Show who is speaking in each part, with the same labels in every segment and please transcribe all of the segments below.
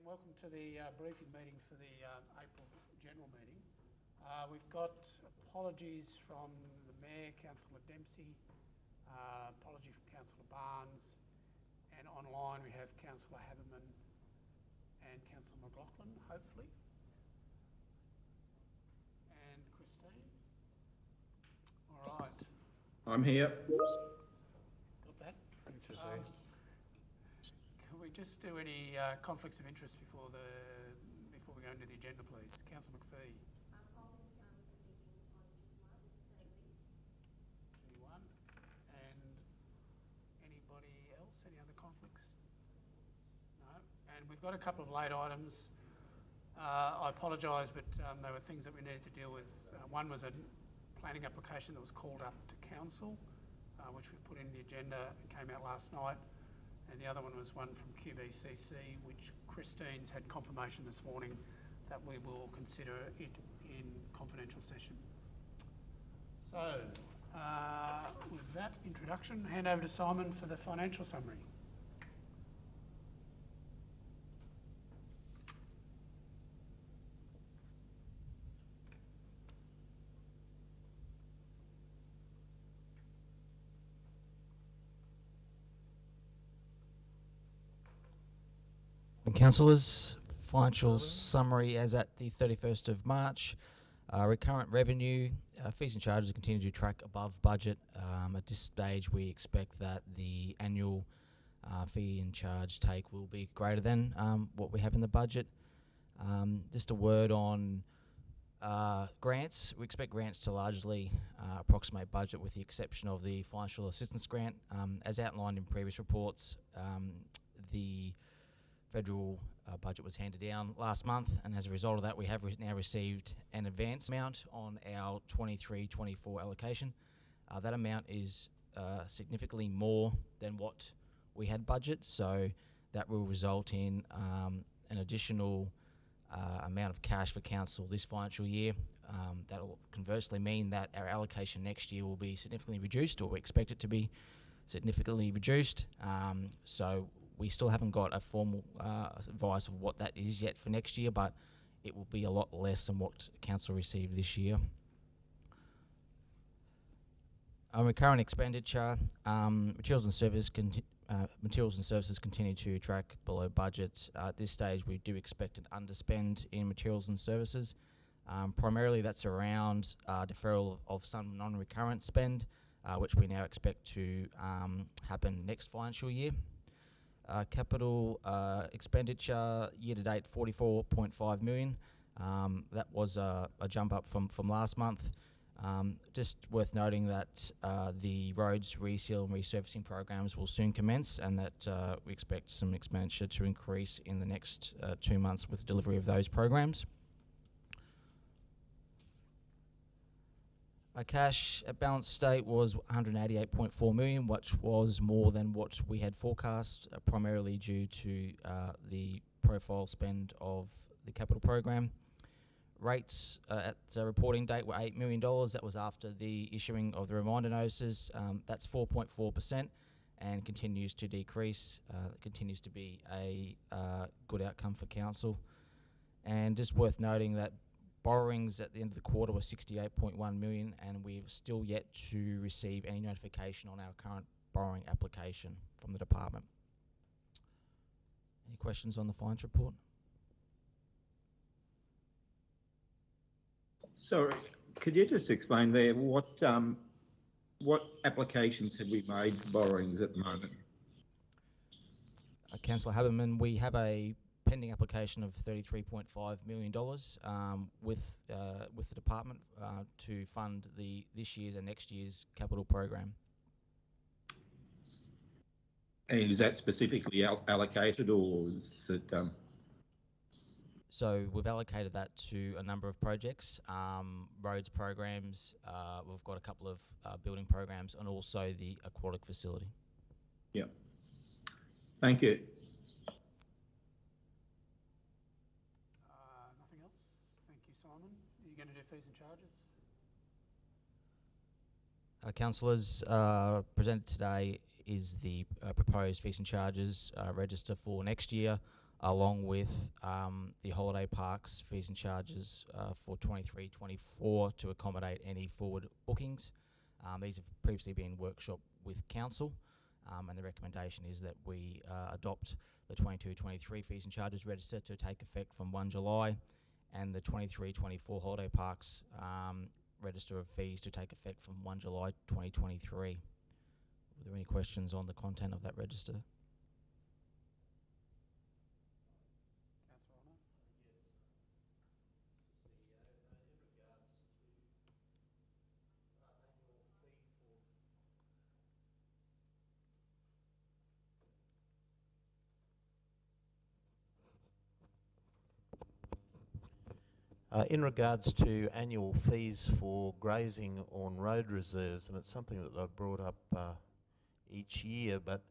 Speaker 1: welcome to the briefing meeting for the April general meeting. We've got apologies from the Mayor, Councillor Dempsey, apology from Councillor Barnes, and online we have Councillor Haberman and Councillor McLaughlin, hopefully, and Christine. All right.
Speaker 2: I'm here.
Speaker 1: Got that? Can we just do any conflicts of interest before we go into the agenda, please? Councillor McPhee. Anyone? And anybody else? Any other conflicts? No. And we've got a couple of late items. I apologise, but there were things that we needed to deal with. One was a planning application that was called up to council, which we put in the agenda and came out last night. And the other one was one from QBCC, which Christine's had confirmation this morning that we will consider it in confidential session. So, with that introduction, hand over to Simon for the financial summary.
Speaker 3: Councillors, financial summary as at the 31st of March. Recurrent revenue, fees and charges continue to track above budget. At this stage, we expect that the annual fee and charge take will be greater than what we have in the budget. Just a word on grants. We expect grants to largely approximate budget with the exception of the financial assistance grant. As outlined in previous reports, the federal budget was handed down last month, and as a result of that we have now received an advance amount on our 23-24 allocation. That amount is significantly more than what we had budget, so that will result in an additional amount of cash for council this financial year. That will conversely mean that our allocation next year will be significantly reduced, or we expect it to be significantly reduced. So we still haven't got a formal advice of what that is yet for next year, but it will be a lot less than what council received this year. Recurrent expenditure, materials and services continue to track below budget. At this stage, we do expect an underspend in materials and services. Primarily, that's around deferral of some non-recurrent spend, which we now expect to happen next financial year. Capital expenditure year-to-date 44.5 million. That was a jump up from last month. Just worth noting that the roads reseal and resurfacing programs will soon commence, and that we expect some expenditure to increase in the next 2 months with delivery of those programs. Our cash at balance state was 188.4 million, which was more than what we had forecast, primarily due to the profile spend of the capital program. Rates at the reporting date were $8 million. That was after the issuing of the reminder notices. That's 4.4% and continues to decrease. It continues to be a good outcome for council. And just worth noting that borrowings at the end of the quarter were 68.1 million, and we've still yet to receive any notification on our current borrowing application from the department. Any questions on the finance report?
Speaker 2: Sorry, could you just explain there what applications have we made for borrowings at the moment?
Speaker 3: Councillor Haberman, we have a pending application of $33.5 million with the department to fund this year's and next year's capital program.
Speaker 2: And is that specifically allocated, or is it?
Speaker 3: So we've allocated that to a number of projects, roads programs. We've got a couple of building programs, and also the aquatic facility.
Speaker 2: Yeah. Thank you.
Speaker 1: Are you going to do fees and charges?
Speaker 3: Councillors, presented today is the proposed fees and charges register for next year, along with the holiday parks fees and charges for 23-24 to accommodate any forward bookings. These have previously been workshopped with council, and the recommendation is that we adopt the 22-23 fees and charges register to take effect from 1 July, and the 23-24 holiday parks register of fees to take effect from 1 July 2023. Are there any questions on the content of that register?
Speaker 1: Councillor Honour?
Speaker 4: In regards to annual fees for grazing on road reserves, and it's something that I've brought up each year, but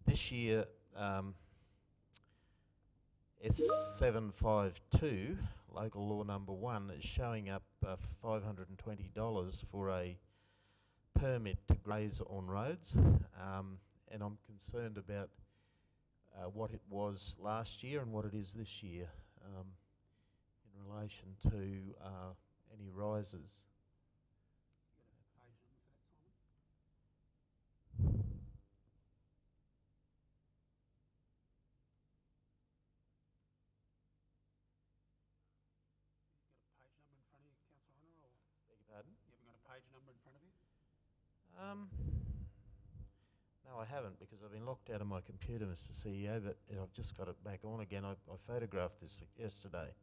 Speaker 4: this year S752, local law number 1, is showing up $520 for a permit to graze on roads, and I'm concerned about what it was last year and what it is this year. In relation to any rises.
Speaker 1: You haven't got a page number in front of you, Councillor Honour, or?
Speaker 4: Beg your pardon? No, I haven't, because I've been locked out of my computer, Mr. CEO, but I've just got it back on again. I photographed this yesterday.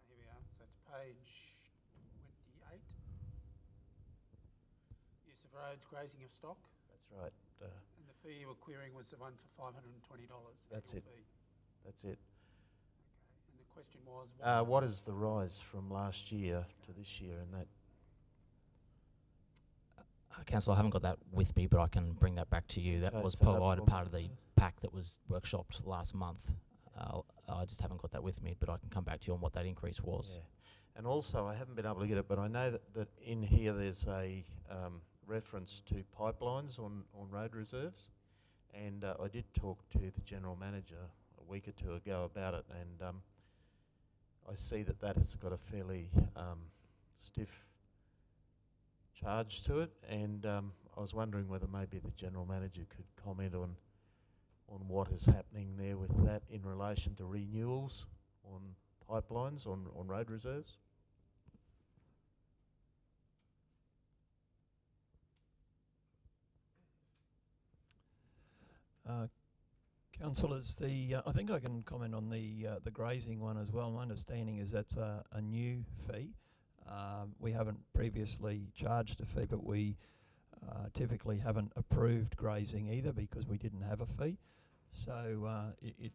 Speaker 1: Here we are. So it's page 28. Use of roads, grazing of stock.
Speaker 4: That's right.
Speaker 1: And the fee you were querying was the one for $520.
Speaker 4: That's it.
Speaker 1: Fee.
Speaker 4: That's it.
Speaker 1: Okay. And the question was,
Speaker 4: What is the rise from last year to this year in that?
Speaker 3: Councillor, I haven't got that with me, but I can bring that back to you. That
Speaker 4: Okay,
Speaker 3: was
Speaker 4: so that
Speaker 3: provided
Speaker 4: will-
Speaker 3: part of the pack that was workshopped last month. I just haven't got that with me, but I can come back to you on what that increase was.
Speaker 4: Yeah. And also, I haven't been able to get it, but I know that in here there's a reference to pipelines on road reserves. And I did talk to the General Manager a week or two ago about it, and I see that that has got a fairly stiff charge to it, and I was wondering whether maybe the General Manager could comment on what is happening there with that in relation to renewals on pipelines on road reserves.
Speaker 5: Councillors, I think I can comment on the grazing one as well. My understanding is that's a new fee. We haven't previously charged a fee, but we typically haven't approved grazing either because we didn't have a fee. So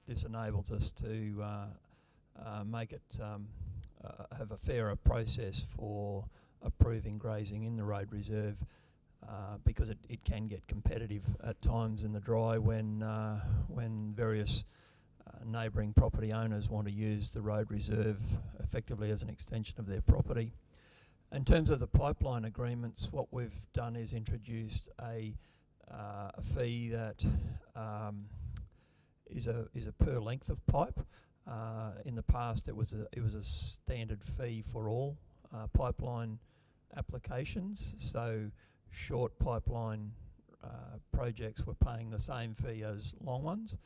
Speaker 5: this enables us to make it have a fairer process for approving grazing in the road reserve, because it can get competitive at times in the dry when various neighbouring property owners want to use the road reserve effectively as an extension of their property. In terms of the pipeline agreements, what we've done is introduced a fee that is a per length of pipe. In the past, it was a standard fee for all pipeline applications. So short pipeline projects were paying the same fee as long ones.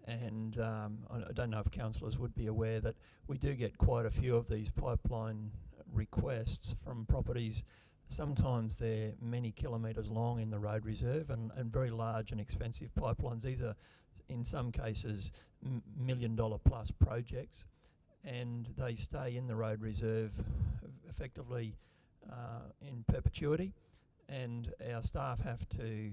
Speaker 5: And I don't know if councillors would be aware that we do get quite a few of these pipeline requests from properties. Sometimes they're many kilometres long in the road reserve and very large and expensive pipelines. These are, in some cases, $1 million plus projects, and they stay in the road reserve effectively in perpetuity. And our staff have to,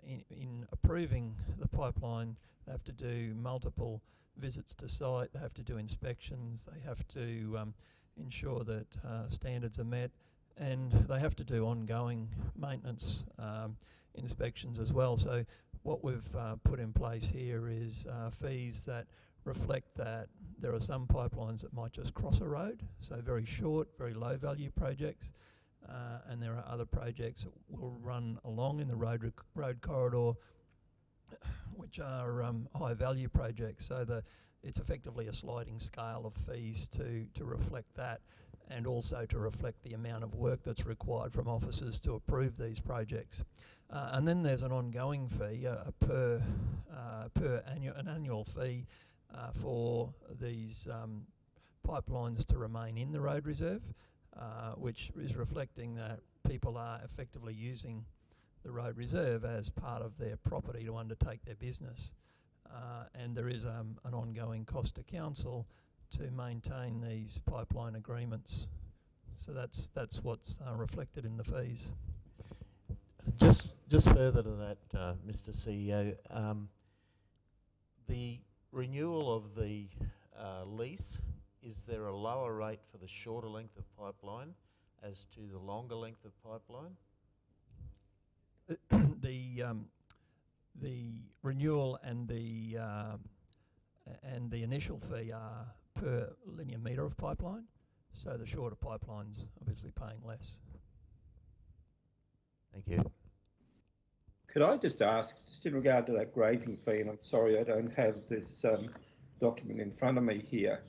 Speaker 5: in approving the pipeline, they have to do multiple visits to site, they have to do inspections, they have to ensure that standards are met, and they have to do ongoing maintenance inspections as well. So what we've put in place here is fees that reflect that there are some pipelines that might just cross a road, so very short, very low value projects, and there are other projects that will run along in the road corridor which are high value projects. So it's effectively a sliding scale of fees to reflect that, and also to reflect the amount of work that's required from officers to approve these projects. And then there's an ongoing fee, an annual fee for these pipelines to remain in the road reserve, which is reflecting that people are effectively using the road reserve as part of their property to undertake their business. And there is an ongoing cost to council to maintain these pipeline agreements. So that's what's reflected in the fees.
Speaker 4: Just further to that, Mr. CEO, the renewal of the lease, is there a lower rate for the shorter length of pipeline as to the longer length of pipeline?
Speaker 5: The renewal and the initial fee are per linear metre of pipeline, so the shorter pipeline's obviously paying less.
Speaker 4: Thank you.
Speaker 2: Could I just ask, just in regard to that grazing fee, and I'm sorry I don't have this document in front of me here,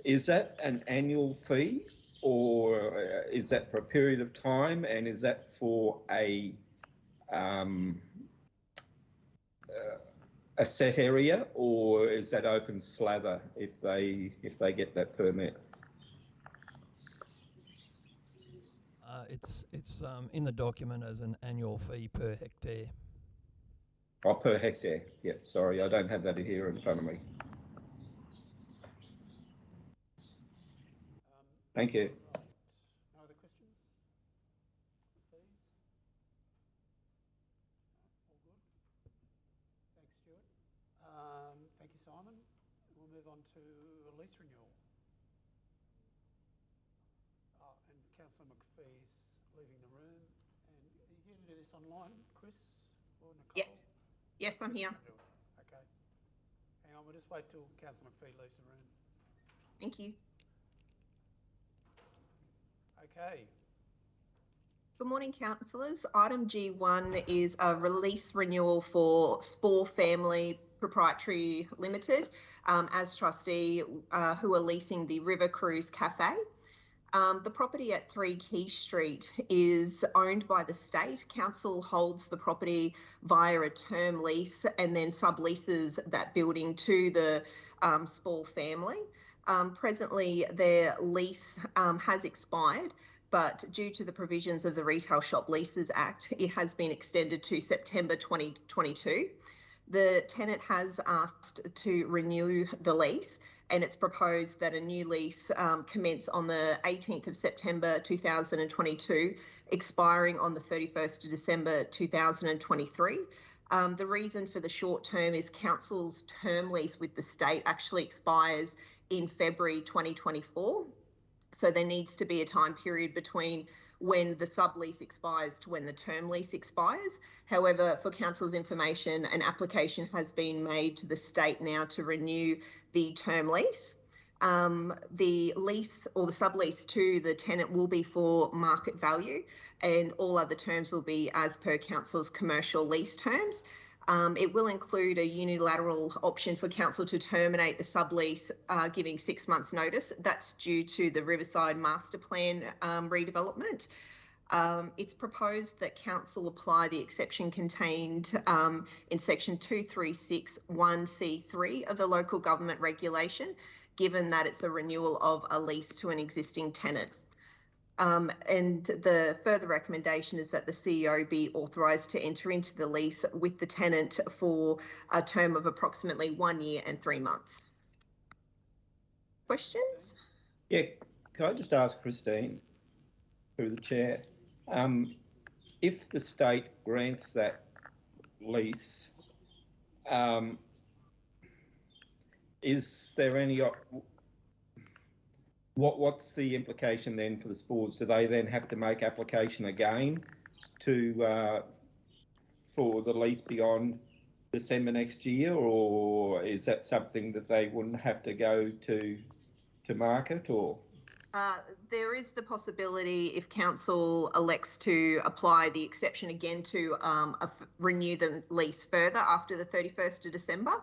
Speaker 2: is that an annual fee, or is that for a period of time, and is that for a set area, or is that open slather if they get that permit?
Speaker 5: It's in the document as an annual fee per hectare.
Speaker 2: Oh, per hectare. Yeah, sorry, I don't have that here in front of me. Thank you.
Speaker 1: Right. No other questions? Please. All good. Thanks, Stuart. Thank you, Simon. We'll move on to a lease renewal. And Councillor McPhee's leaving the room. And are you here to do this online, Chris or Nicole?
Speaker 6: Yes. Yes, I'm here.
Speaker 1: Okay. Hang on, we'll just wait till Councillor McPhee leaves the room.
Speaker 6: Thank you.
Speaker 1: Okay.
Speaker 6: Good morning, councillors. Item G1 is a release renewal for Spore Family Proprietary Limited as trustee who are leasing the River Cruise Cafe. The property at 3 Key Street is owned by the state. Council holds the property via a term lease and then subleases that building to the Spore family. Presently, their lease has expired, but due to the provisions of the Retail Shop Leases Act, it has been extended to September 2022. The tenant has asked to renew the lease, and it's proposed that a new lease commence on the 18th of September 2022, expiring on the 31st of December 2023. The reason for the short term is council's term lease with the state actually expires in February 2024. So there needs to be a time period between when the sublease expires to when the term lease expires. However, for council's information, an application has been made to the state now to renew the term lease. The lease or the sublease to the tenant will be for market value, and all other terms will be as per council's commercial lease terms. It will include a unilateral option for council to terminate the sublease, giving 6 months notice. That's due to the Riverside Master Plan redevelopment. It's proposed that council apply the exception contained in section 2361C3 of the local government regulation, given that it's a renewal of a lease to an existing tenant. And the further recommendation is that the CEO be authorised to enter into the lease with the tenant for a term of approximately 1 year and 3 months. Questions?
Speaker 2: Yeah, can I just ask Christine, through the chair, if the state grants that lease, is there any... What's the implication then for the sports? Do they then have to make application again to for the lease beyond December next year, or is that something that they wouldn't have to go to market? Or
Speaker 6: There is the possibility, if council elects to apply the exception again to renew the lease further after the 31st of December,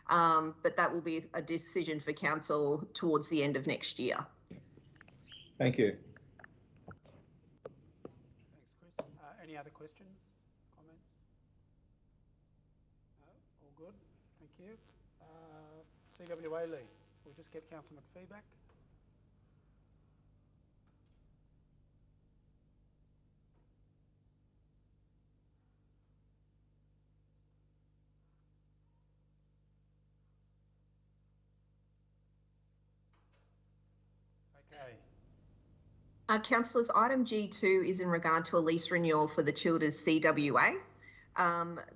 Speaker 6: but that will be a decision for council towards the end of next year.
Speaker 2: Thank you.
Speaker 1: Thanks, Chris. Any other questions, comments? No? All good? Thank you. CWA lease. We'll just get Councillor McPhee back. Okay.
Speaker 6: Councillors, item G2 is in regard to a lease renewal for the Childers CWA.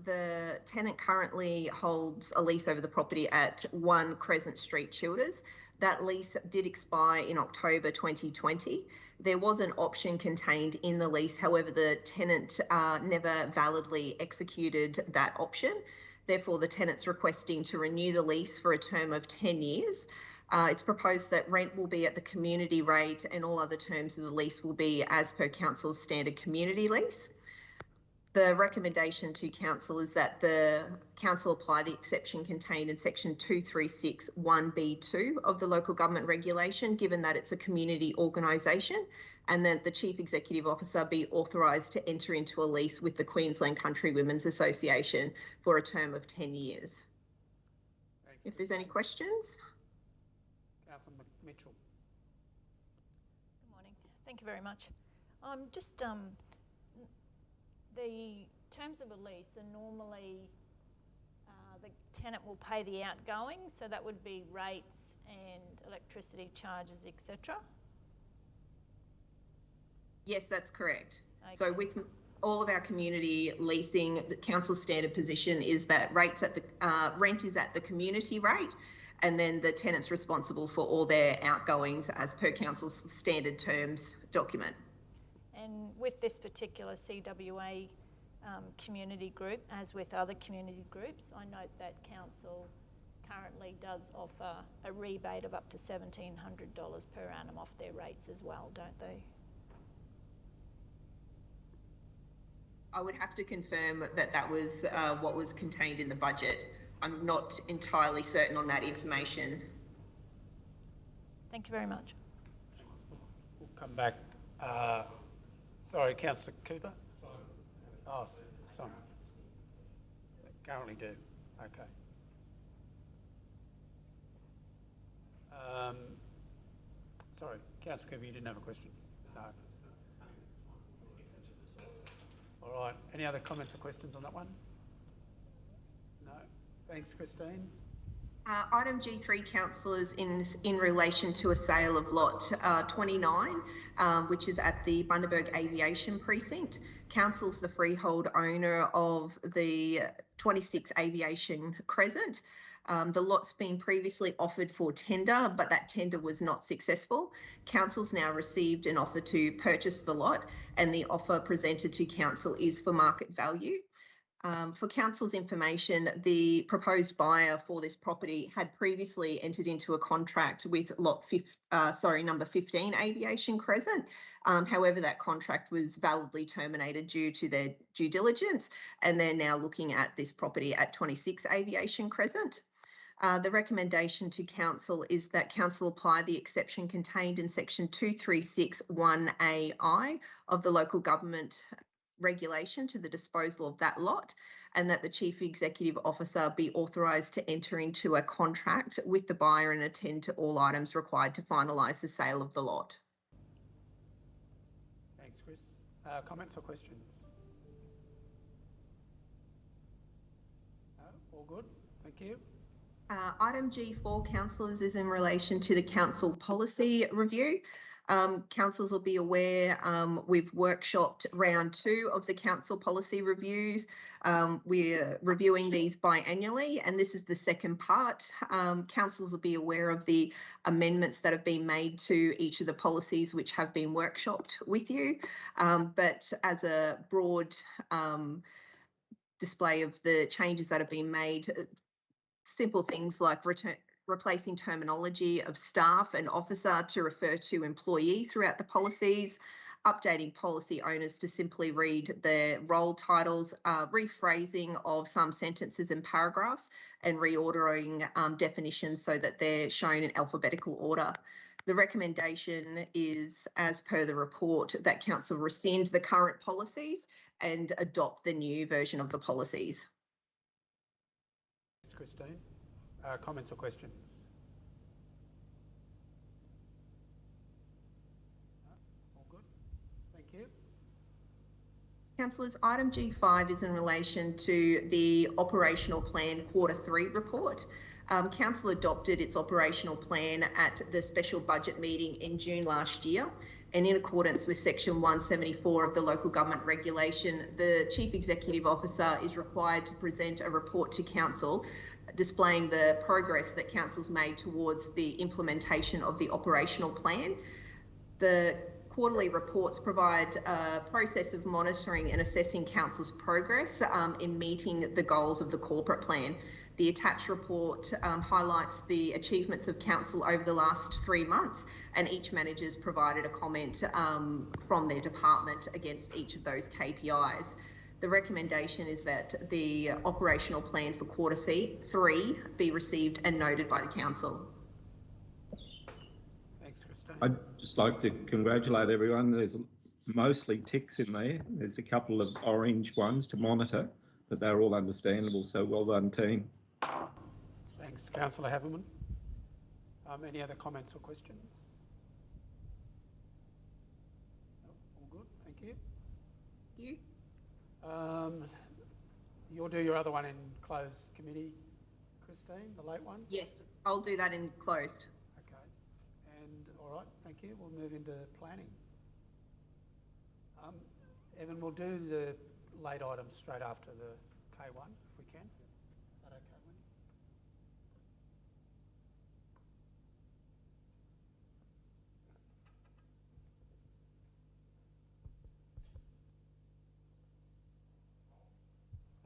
Speaker 6: The tenant currently holds a lease over the property at 1 Crescent Street, Childers. That lease did expire in October 2020. There was an option contained in the lease, however, the tenant never validly executed that option. Therefore, the tenant's requesting to renew the lease for a term of 10 years. It's proposed that rent will be at the community rate and all other terms of the lease will be as per council's standard community lease. The recommendation to council is that the council apply the exception contained in section 2361B2 of the local government regulation, given that it's a community organisation, and that the chief executive officer be authorised to enter into a lease with the Queensland Country Women's Association for a term of 10 years.
Speaker 1: Thanks.
Speaker 6: If there's any questions.
Speaker 1: Councillor Mitchell.
Speaker 7: Good morning. Thank you very much. The terms of a lease are normally the tenant will pay the outgoings, so that would be rates and electricity charges, etc.
Speaker 6: Yes, that's correct.
Speaker 7: Okay.
Speaker 6: So with all of our community leasing, the council's standard position is that rates at the rent is at the community rate, and then the tenant's responsible for all their outgoings as per council's standard terms document.
Speaker 7: And with this particular CWA community group, as with other community groups, I note that council currently does offer a rebate of up to $1,700 per annum off their rates as well, don't they?
Speaker 6: I would have to confirm that that was what was contained in the budget. I'm not entirely certain on that information.
Speaker 7: Thank you very much.
Speaker 1: We'll come back. Sorry, Councillor Cooper? Oh, sorry. They currently do. Okay. Sorry, Councillor Cooper, you didn't have a question? No. All right. Any other comments or questions on that one? No. Thanks, Christine.
Speaker 6: Item G3, councillors, in relation to a sale of lot 29, which is at the Bundaberg Aviation Precinct. Council's the freehold owner of the 26 Aviation Crescent. The lot's been previously offered for tender, but that tender was not successful. Council's now received an offer to purchase the lot, and the offer presented to council is for market value. For council's information, the proposed buyer for this property had previously entered into a contract with number 15 Aviation Crescent. However, that contract was validly terminated due to their due diligence, and they're now looking at this property at 26 Aviation Crescent. The recommendation to council is that council apply the exception contained in section 2361AI of the local government regulation to the disposal of that lot, and that the chief executive officer be authorised to enter into a contract with the buyer and attend to all items required to finalise the sale of the lot.
Speaker 1: Thanks, Chris. Comments or questions? No? All good? Thank you.
Speaker 6: Item G4, councillors, is in relation to the council policy review. Councillors will be aware we've workshopped round 2 of the council policy reviews. We're reviewing these biannually, and this is the second part. Councillors will be aware of the amendments that have been made to each of the policies which have been workshopped with you. But as a broad display of the changes that have been made, simple things like replacing terminology of staff and officer to refer to employee throughout the policies, updating policy owners to simply read their role titles, rephrasing of some sentences and paragraphs, and reordering definitions so that they're shown in alphabetical order. The recommendation is, as per the report, that Council rescind the current policies and adopt the new version of the policies.
Speaker 1: Thanks, Christine. Comments or questions? No? All good. Thank you.
Speaker 6: Councillors, item G5 is in relation to the operational plan Q3 report. Council adopted its operational plan at the special budget meeting in June last year, and in accordance with section 174 of the local government regulation, the Chief Executive Officer is required to present a report to Council displaying the progress that Council's made towards the implementation of the operational plan. The quarterly reports provide a process of monitoring and assessing Council's progress in meeting the goals of the corporate plan. The attached report highlights the achievements of Council over the last 3 months, and each manager's provided a comment from their department against each of those KPIs. The recommendation is that the operational plan for Q3 be received and noted by the Council.
Speaker 1: Thanks, Christine.
Speaker 2: I'd just like to congratulate everyone. There's mostly ticks in there. There's a couple of orange ones to monitor, but they're all understandable, so well done, team.
Speaker 1: Thanks, Councillor Haberman. Any other comments or questions? No, all good, thank you.
Speaker 6: You?
Speaker 1: You'll do your other one in closed committee, Christine, the late one?
Speaker 6: Yes, I'll do that in closed.
Speaker 1: Okay, and all right, thank you. We'll move into planning. Evan, we'll do the late items straight after the K1, if we can. Is that okay, Wendy?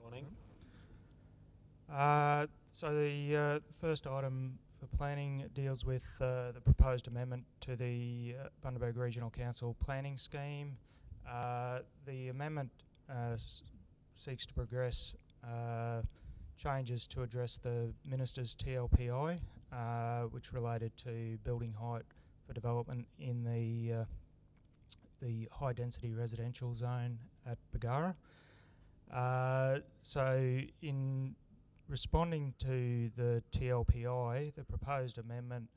Speaker 8: Morning. So the first item for planning deals with the proposed amendment to the Bundaberg Regional Council planning scheme. The amendment seeks to progress changes to address the Minister's TLPI, which related to building height for development in the high density residential zone at Bagara. So in responding to the TLPI, the proposed amendment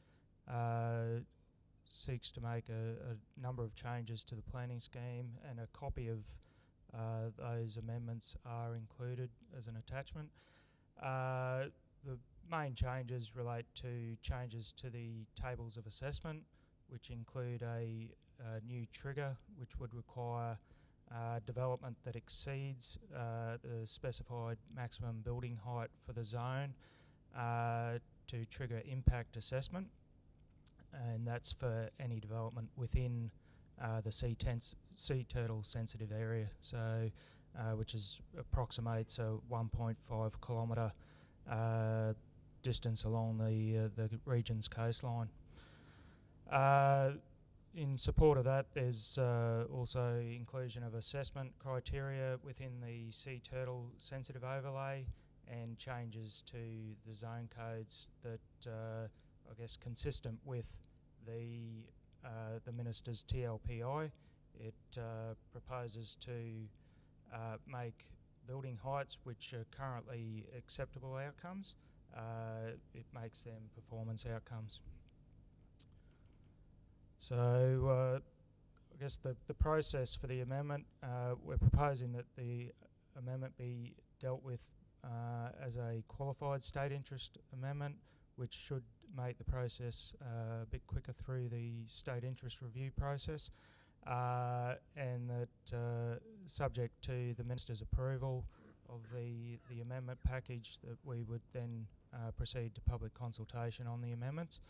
Speaker 8: seeks to make a number of changes to the planning scheme, and a copy of those amendments are included as an attachment. The main changes relate to changes to the tables of assessment, which include a new trigger which would require development that exceeds the specified maximum building height for the zone to trigger impact assessment, and that's for any development within the sea turtle sensitive area, so which approximates a 1.5 kilometre distance along the region's coastline. In support of that, there's also inclusion of assessment criteria within the sea turtle sensitive overlay, and changes to the zone codes that I guess consistent with the Minister's TLPI. It proposes to make building heights which are currently acceptable outcomes, it makes them performance outcomes. So I guess the process for the amendment, we're proposing that the amendment be dealt with as a qualified state interest amendment, which should make the process a bit quicker through the state interest review process, and that subject to the Minister's approval of the amendment package, that we would then proceed to public consultation on the amendments.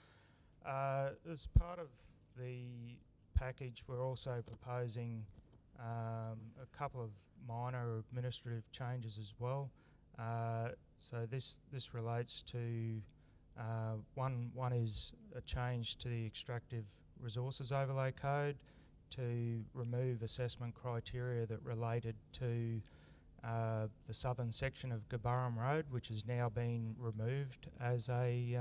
Speaker 8: As part of the package, we're also proposing a couple of minor administrative changes as well. So this relates to One is a change to the Extractive Resources Overlay Code to remove assessment criteria that related to the southern section of Gabarram Road, which has now been removed as a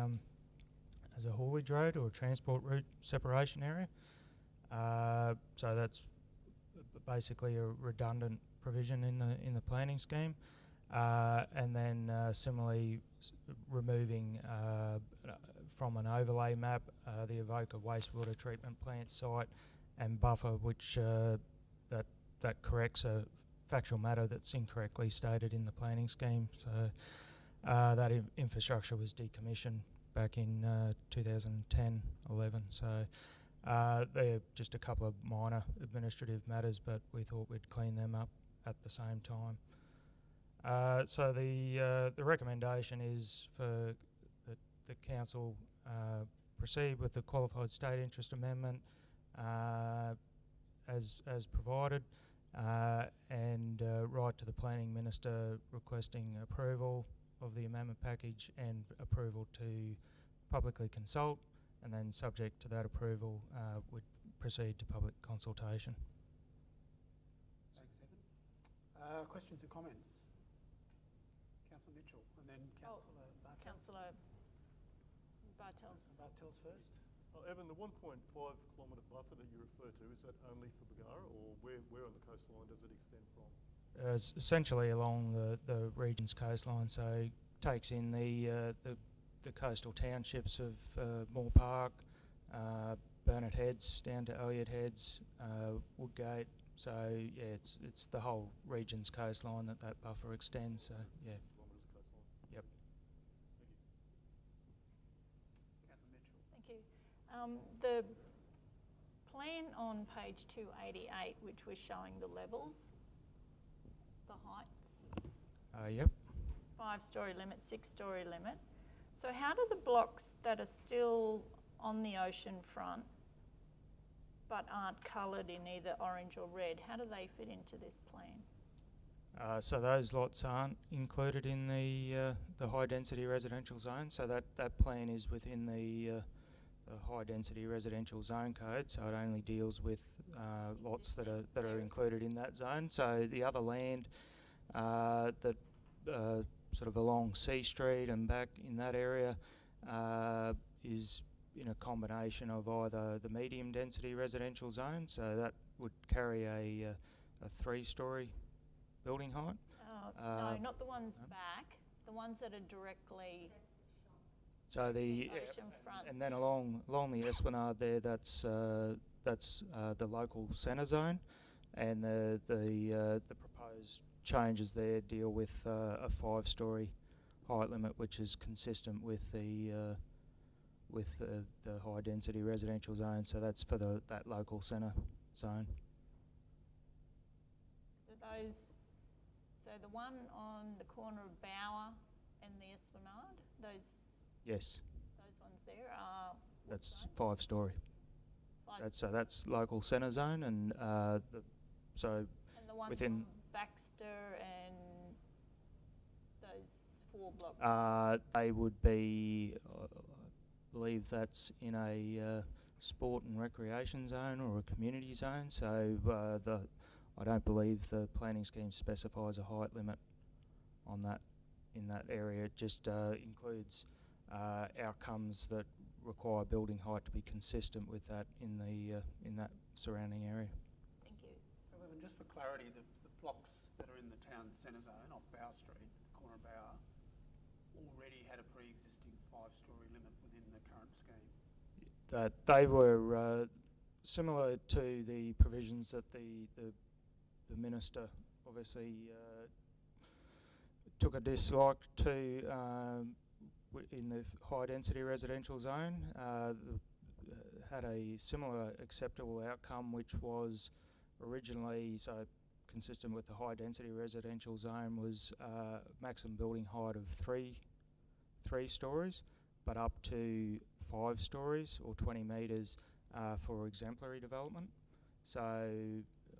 Speaker 8: haulage road or a transport route separation area. So that's basically a redundant provision in the planning scheme. And then similarly removing from an overlay map the Avoca wastewater treatment plant site and buffer, which that corrects a factual matter that's incorrectly stated in the planning scheme. So that infrastructure was decommissioned back in 2010-11. So they're just a couple of minor administrative matters, but we thought we'd clean them up at the same time. So the recommendation is for the council proceed with the qualified state interest amendment as provided, and write to the planning minister requesting approval of the amendment package and approval to publicly consult, and then subject to that approval would proceed to public consultation.
Speaker 1: Thanks, Evan. Questions or comments? Councillor Mitchell, and then Councillor Bartels.
Speaker 7: Councillor Bartels.
Speaker 1: Bartels first.
Speaker 9: Evan, the 1.5 kilometre buffer that you refer to, is that only for Bargara, or where on the coastline does it extend from?
Speaker 8: It's essentially along the region's coastline, so takes in the coastal townships of Moore Park, Burnett Heads down to Elliott Heads, Woodgate. So yeah, it's the whole region's coastline that buffer extends. So yeah.
Speaker 9: Kilometres coastline.
Speaker 8: Yep.
Speaker 1: Councillor Mitchell.
Speaker 7: Thank you. The plan on page 288, which was showing the levels, the heights.
Speaker 8: Yep.
Speaker 7: 5-storey limit, 6-storey limit. So how do the blocks that are still on the ocean front but aren't coloured in either orange or red, how do they fit into this plan?
Speaker 8: So those lots aren't included in the high density residential zone. So that plan is within the high density residential zone code. So it only deals with lots that are included in that zone. So the other land that sort of along C Street and back in that area is in a combination of either the medium density residential zone, so that would carry a 3-storey building height.
Speaker 7: No, not the ones back, the ones that are directly
Speaker 8: so the
Speaker 7: ocean front.
Speaker 8: and then along the Esplanade there, that's the local centre zone, and the proposed changes there deal with a 5-storey height limit, which is consistent with the high density residential zone. So that's for that local centre zone.
Speaker 7: So the one on the corner of Bower and the Esplanade,
Speaker 8: Yes.
Speaker 7: those ones there are what
Speaker 8: That's
Speaker 7: zone?
Speaker 8: 5-storey. That's local centre zone, and
Speaker 7: And the ones
Speaker 8: within
Speaker 7: on Baxter and those 4 blocks.
Speaker 8: they would be, I believe that's in a sport and recreation zone or a community zone. So I don't believe the planning scheme specifies a height limit on that in that area. It just includes outcomes that require building height to be consistent with that in that surrounding area.
Speaker 7: Thank you.
Speaker 1: So Evan, just for clarity, the blocks that are in the town centre zone off Bower Street, corner of Bower, already had a pre-existing 5-storey limit within the current scheme.
Speaker 8: That they were similar to the provisions that the minister obviously took a dislike to in the high density residential zone. Had a similar acceptable outcome, which was originally consistent with the high density residential zone, was maximum building height of 3 stories, but up to 5 stories or 20 metres for exemplary development. So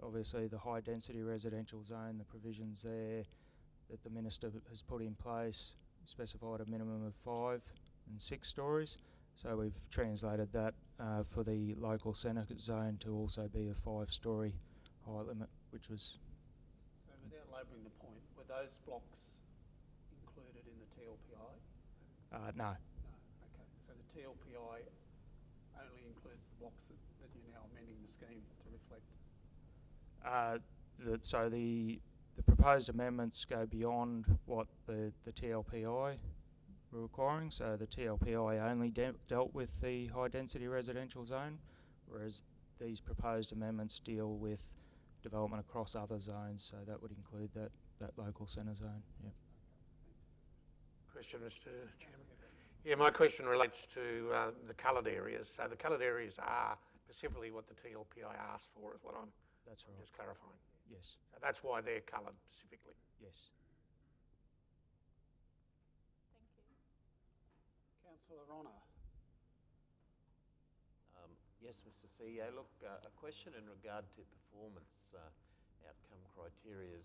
Speaker 8: obviously the high density residential zone, the provisions there that the minister has put in place specified a minimum of 5 and 6 stories. So we've translated that for the local centre zone to also be a 5-storey height limit, which was...
Speaker 1: So without labouring the point, were those blocks included in the TLPI?
Speaker 8: No.
Speaker 1: No, okay. So the TLPI only includes the blocks that you're now amending the scheme to reflect?
Speaker 8: So the proposed amendments go beyond what the TLPI were requiring. So the TLPI only dealt with the high density residential zone, whereas these proposed amendments deal with development across other zones. So that would include that local centre zone. Yep.
Speaker 10: Question, Mr. Chairman. Yeah, my question relates to the coloured areas. So the coloured areas are specifically what the TLPI asked for, is what I'm
Speaker 8: That's right.
Speaker 10: just clarifying.
Speaker 8: Yes.
Speaker 10: So that's why they're coloured specifically.
Speaker 8: Yes.
Speaker 7: Thank you.
Speaker 1: Councillor Ronner.
Speaker 4: Yes, Mr. CEO. Look, a question in regard to performance outcome criteria.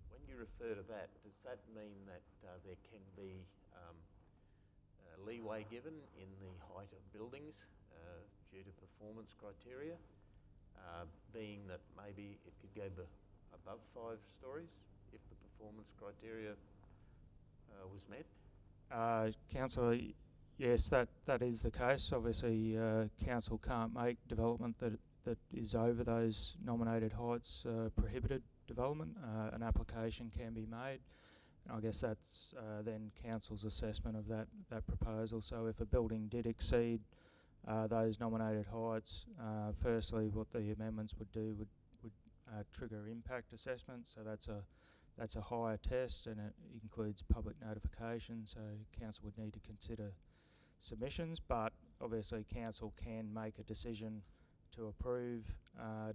Speaker 4: When you refer to that, does that mean that there can be leeway given in the height of buildings due to performance criteria, being that maybe it could go above 5 stories if the performance criteria was met?
Speaker 8: Councillor, yes, that is the case. Obviously, council can't make development that is over those nominated heights prohibited development. An application can be made. And I guess that's then council's assessment of that proposal. So if a building did exceed those nominated heights, firstly, what the amendments would do would trigger impact assessment. So that's a higher test, and it includes public notification. So council would need to consider submissions, but obviously council can make a decision to approve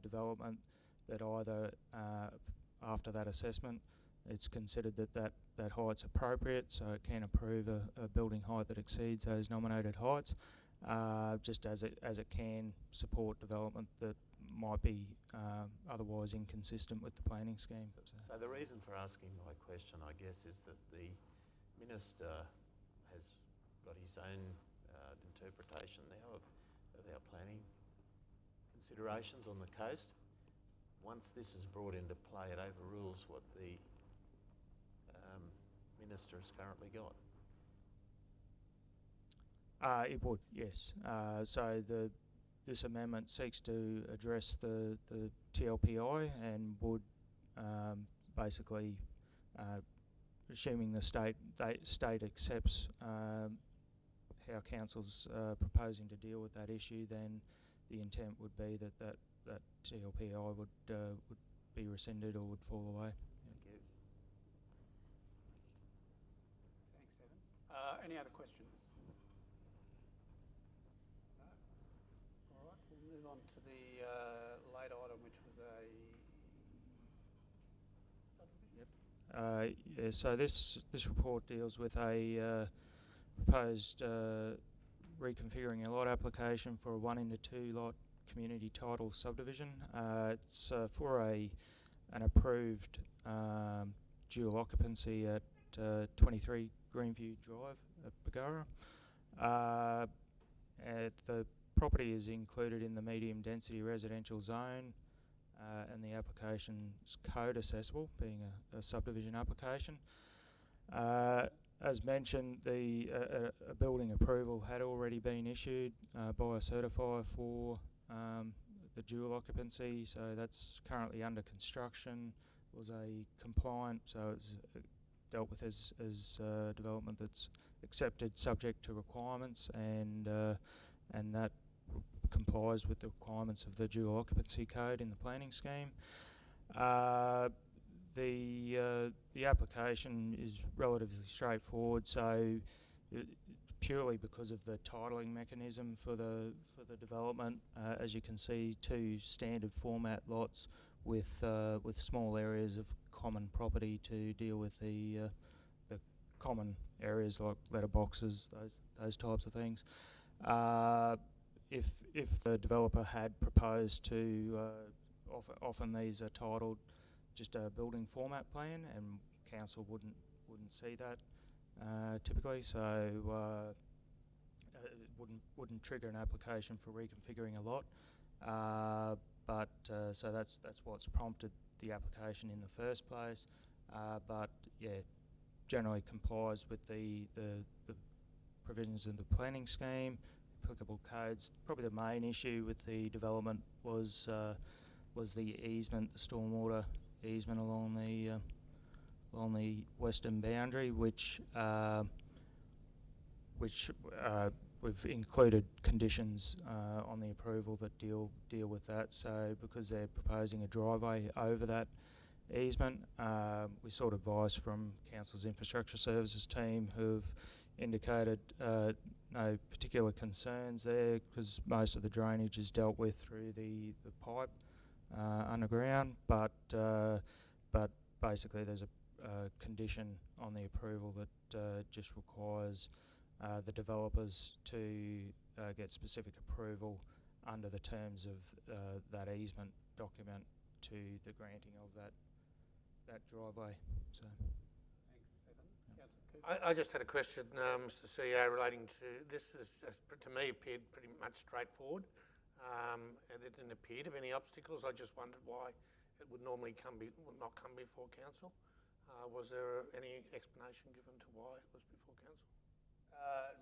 Speaker 8: development that either after that assessment it's considered that height's appropriate, so it can approve a building height that exceeds those nominated heights, just as it can support development that might be otherwise inconsistent with the planning scheme.
Speaker 4: So the reason for asking my question, I guess, is that the Minister has got his own interpretation now of our planning considerations on the coast. Once this is brought into play, it overrules what the Minister has currently got.
Speaker 8: It would, yes. So this amendment seeks to address the TLPI and would basically, assuming the state accepts how council's proposing to deal with that issue, then the intent would be that TLPI would be rescinded or would fall away.
Speaker 4: Thank you.
Speaker 1: Thanks, Evan. Any other questions? No? All right, we'll move on to the late item, which was a subdivision.
Speaker 8: Yep. Yeah, so this report deals with a proposed reconfiguring a lot application for a 1 into 2 lot community title subdivision. It's for an approved dual occupancy at 23 Greenview Drive at Bundaberg. The property is included in the medium density residential zone, and the application is code accessible, being a subdivision application. As mentioned, a building approval had already been issued by a certifier for the dual occupancy, so that's currently under construction. It was a compliant, so it's dealt with as development that's accepted subject to requirements, and that complies with the requirements of the dual occupancy code in the planning scheme. The application is relatively straightforward, so purely because of the titling mechanism for the development, as you can see, 2 standard format lots with small areas of common property to deal with the common areas like letterboxes, those types of things. If the developer had proposed to, often these are titled just a building format plan, and council wouldn't see that. typically, so it wouldn't trigger an application for reconfiguring a lot. So that's what's prompted the application in the first place. But yeah, generally complies with the provisions of the planning scheme, applicable codes. Probably the main issue with the development was the easement, the stormwater easement along the western boundary, which we've included conditions on the approval that deal with that. So because they're proposing a driveway over that easement, we sought advice from Council's Infrastructure Services team, who've indicated no particular concerns there, because most of the drainage is dealt with through the pipe underground. But basically there's a condition on the approval that just requires the developers to get specific approval under the terms of that easement document to the granting of that driveway. So.
Speaker 1: Thanks, Evan. Councillor Cooper.
Speaker 10: I just had a question, Mr. CEO, relating to this. To me, appeared pretty much straightforward, and it didn't appear to be any obstacles. I just wondered why it would normally not come before council. Was there any explanation given to why it was before council?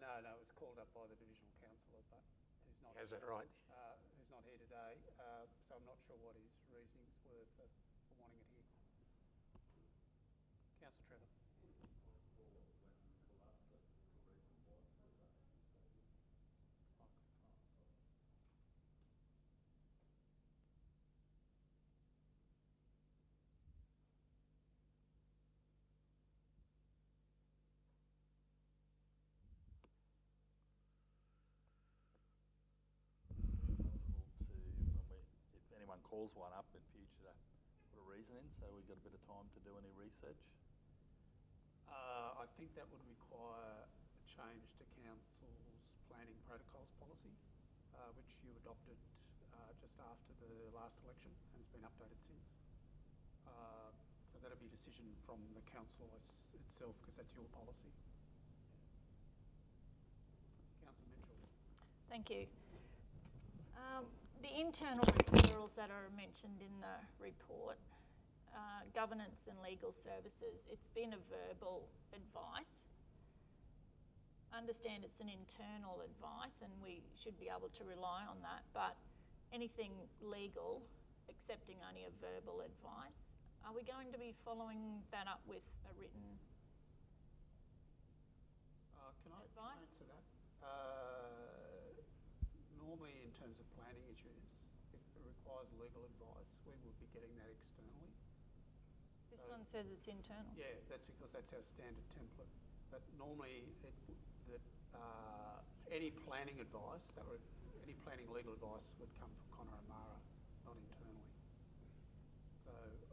Speaker 1: No, it was called up by the divisional councillor, but who's not.
Speaker 10: Is that right?
Speaker 1: Who's not here today, so I'm not sure what his reasonings were for wanting it here. Councillor Trevor.
Speaker 11: If anyone calls one up in future, to put a reason in, so we've got a bit of time to do any research?
Speaker 1: I think that would require a change to council's planning protocols policy, which you adopted just after the last election and has been updated since. So that'll be a decision from the council itself, because that's your policy. Councillor Mitchell.
Speaker 7: Thank you. The internal referrals that are mentioned in the report, governance and legal services, it's been a verbal advice. I understand it's an internal advice and we should be able to rely on that, but anything legal, accepting only a verbal advice, are we going to be following that up with a written
Speaker 1: Can I
Speaker 7: advice?
Speaker 1: answer that? Normally, in terms of planning issues, if it requires legal advice, we would be getting that externally.
Speaker 7: This one says it's internal.
Speaker 1: Yeah, that's because that's our standard template. But normally, any planning advice, any planning legal advice would come from Connor and Mara, not internally. So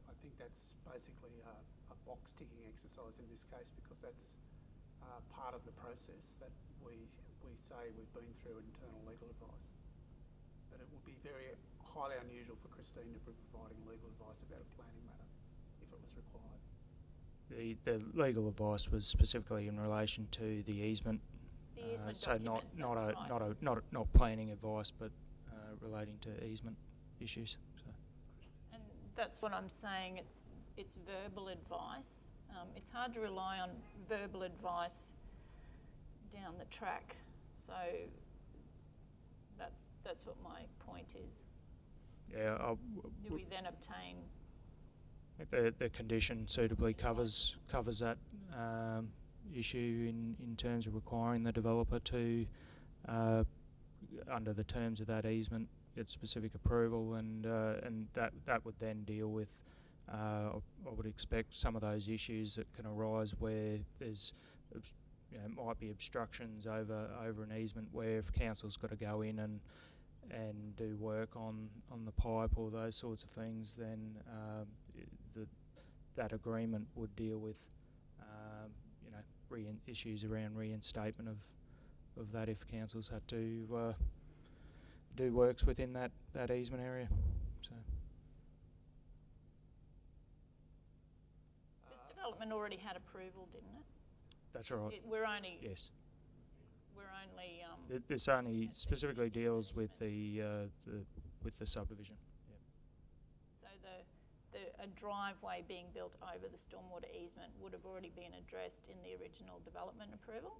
Speaker 1: I think that's basically a box ticking exercise in this case, because that's part of the process that we say we've been through internal legal advice. But it would be very highly unusual for Christine to be providing legal advice about a planning matter if it was required.
Speaker 8: The legal advice was specifically in relation to the easement.
Speaker 7: The easement
Speaker 8: so
Speaker 7: document,
Speaker 8: not planning advice, but relating to easement issues. So.
Speaker 7: And that's what I'm saying. It's verbal advice. It's hard to rely on verbal advice down the track. So that's what my point is.
Speaker 8: Yeah.
Speaker 7: Do we then obtain?
Speaker 8: The condition suitably covers that issue in terms of requiring the developer to, under the terms of that easement, get specific approval, and that would then deal with. I would expect some of those issues that can arise where there's, might be obstructions over an easement, where if council's got to go in and do work on the pipe or those sorts of things, then that agreement would deal with issues around reinstatement of that if councils had to do works within that easement area. So.
Speaker 7: This development already had approval, didn't it?
Speaker 8: That's right.
Speaker 7: We're only.
Speaker 8: Yes.
Speaker 7: We're only.
Speaker 8: This only specifically deals with the subdivision. Yeah.
Speaker 7: So a driveway being built over the stormwater easement would have already been addressed in the original development approval?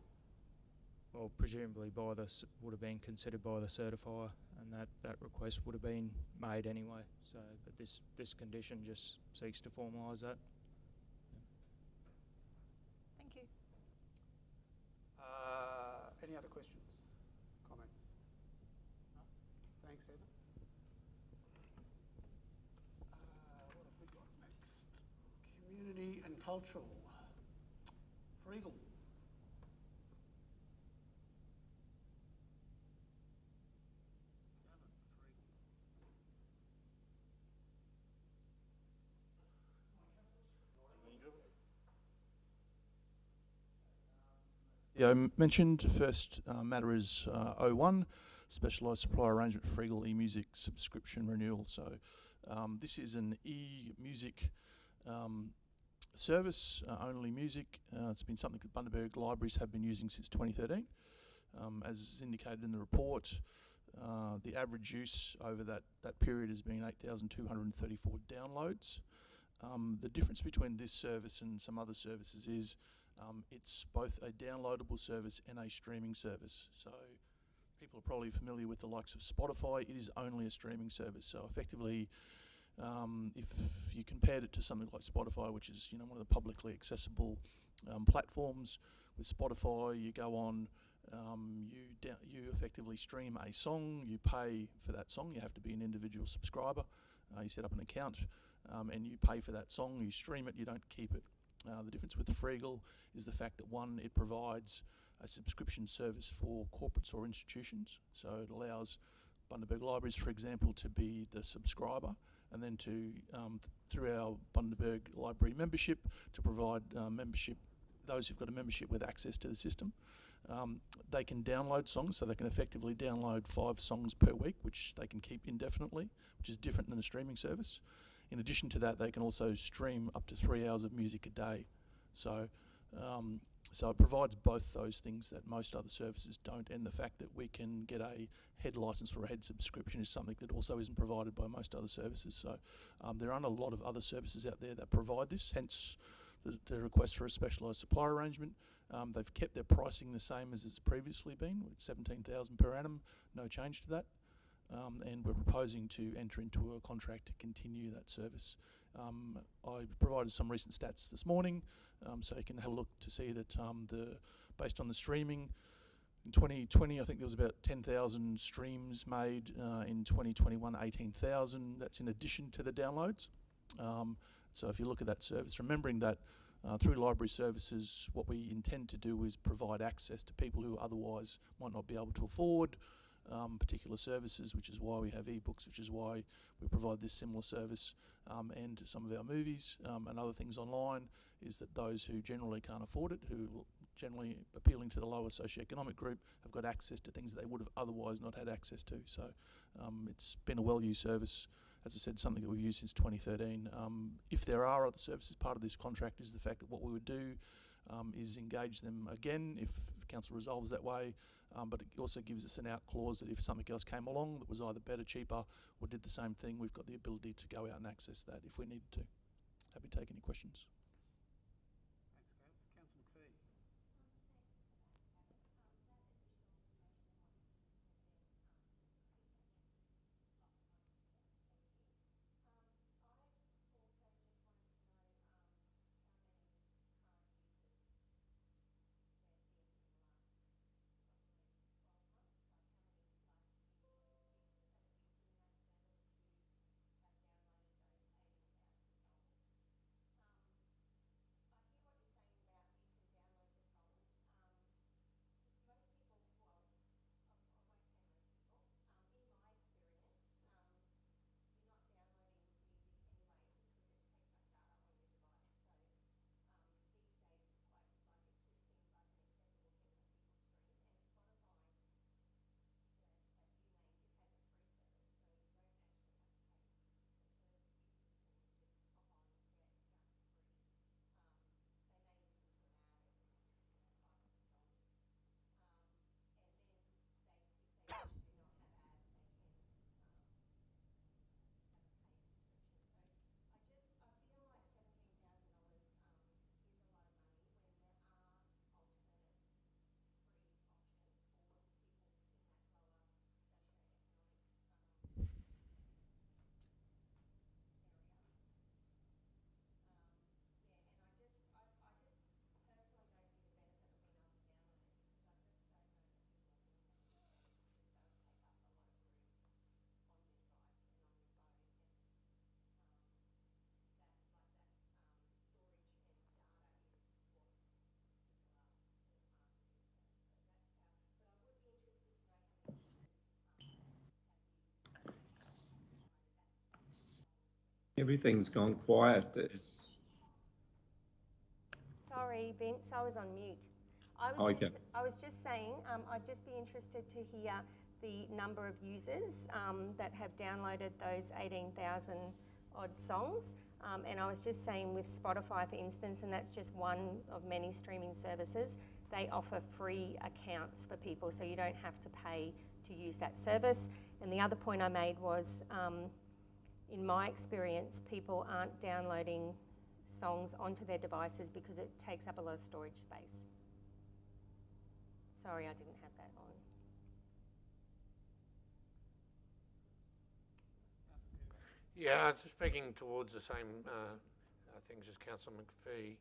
Speaker 8: Well, presumably would have been considered by the certifier, and that request would have been made anyway. So, but this condition just seeks to formalise that.
Speaker 7: Thank you.
Speaker 1: Any other questions, comments? No? Thanks, Evan. What have we got next? Community and cultural. Freegal.
Speaker 12: Yeah, I mentioned first matter is 01, specialised supplier arrangement for Freegal e-music subscription renewal. So this is an e-music service, only music. It's been something that Bundaberg libraries have been using since 2013. As indicated in the report, the average use over that period has been 8,234 downloads. The difference between this service and some other services is it's both a downloadable service and a streaming service. So people are probably familiar with the likes of Spotify. It is only a streaming service. So effectively, if you compared it to something like Spotify, which is one of the publicly accessible platforms, with Spotify you go on, you effectively stream a song, you pay for that song, you have to be an individual subscriber, you set up an account and you pay for that song, you stream it, you don't keep it. The difference with Freegal is the fact that one, it provides a subscription service for corporates or institutions. So it allows Bundaberg Libraries, for example, to be the subscriber, and then to, through our Bundaberg Library membership, to provide membership, those who've got a membership with access to the system. They can download songs, so they can effectively download 5 songs per week, which they can keep indefinitely, which is different than a streaming service. In addition to that, they can also stream up to 3 hours of music a day. So, so it provides both those things that most other services don't, and the fact that we can get a head license or a head subscription is something that also isn't provided by most other services. So there aren't a lot of other services out there that provide this, hence the request for a specialised supplier arrangement. They've kept their pricing the same as it's previously been, with $17,000 per annum, no change to that. And we're proposing to enter into a contract to continue that service. I provided some recent stats this morning, so you can have a look to see that based on the streaming, in 2020 I think there was about 10,000 streams made, in 2021 18,000, that's in addition to the downloads. So if you look at that service, remembering that through library services, what we intend to do is provide access to people who otherwise might not be able to afford particular services, which is why we have ebooks, which is why we provide this similar service, and some of our movies and other things online, is that those who generally can't afford it, who generally appealing to the lower socioeconomic group, have got access to things that they would have otherwise not had access to. So it's been a well-used service. As I said, something that we've used since 2013. If there are other services, part of this contract is the fact that what we would do is engage them again if council resolves that way, but it also gives us an out clause that if something else came along that was either better, cheaper, or did the same thing, we've got the ability to go out and access that if we needed to. Happy to take any questions.
Speaker 1: Thanks, Councillor McPhee.
Speaker 2: Everything's gone quiet.
Speaker 13: Sorry, Vince, I was on mute. I was just saying, I'd just be interested to hear the number of users that have downloaded those 18,000 odd songs. And I was just saying with Spotify, for instance, and that's just one of many streaming services, they offer free accounts for people, so you don't have to pay to use that service. And the other point I made was, in my experience, people aren't downloading songs onto their devices because it takes up a lot of storage space. Sorry, I didn't have that on.
Speaker 10: Yeah, just speaking towards the same things as Councillor McPhee.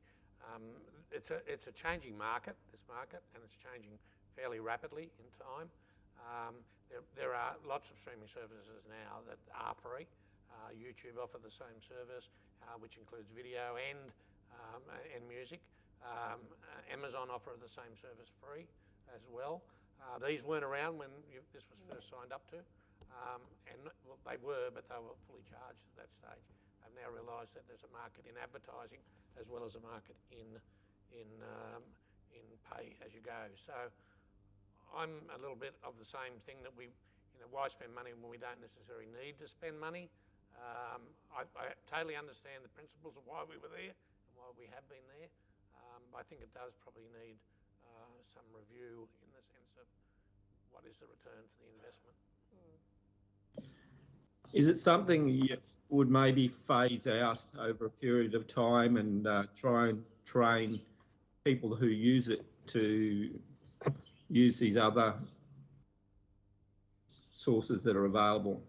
Speaker 10: It's a changing market, this market, and it's changing fairly rapidly in time. There are lots of streaming services now that are free. YouTube offer the same service, which includes video and music. Amazon offer the same service free as well. These weren't around when this was first signed up to, well, they were, but they were fully charged at that stage. I've now realised that there's a market in advertising as well as a market in pay as you go. So I'm a little bit of the same thing that why spend money when we don't necessarily need to spend money? I totally understand the principles of why we were there and why we have been there. But I think it does probably need some review in the sense of what is the return for the investment.
Speaker 2: Is it something you would maybe phase out over a period of time and try and train people who use it to use these other sources that are available?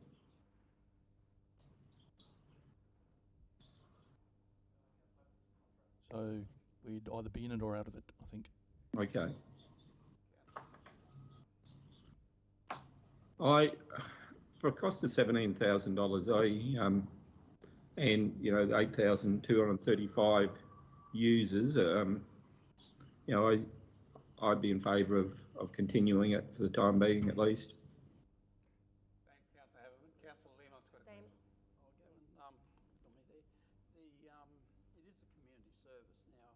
Speaker 12: So we'd either be in it or out of it, I think.
Speaker 2: Okay. For a cost of $17,000, and 8,235 users, I'd be in favour of continuing it for the time being, at least.
Speaker 1: Thanks, Councillor Haberman. Councillor Lemont's got a question.
Speaker 14: It is a community service now.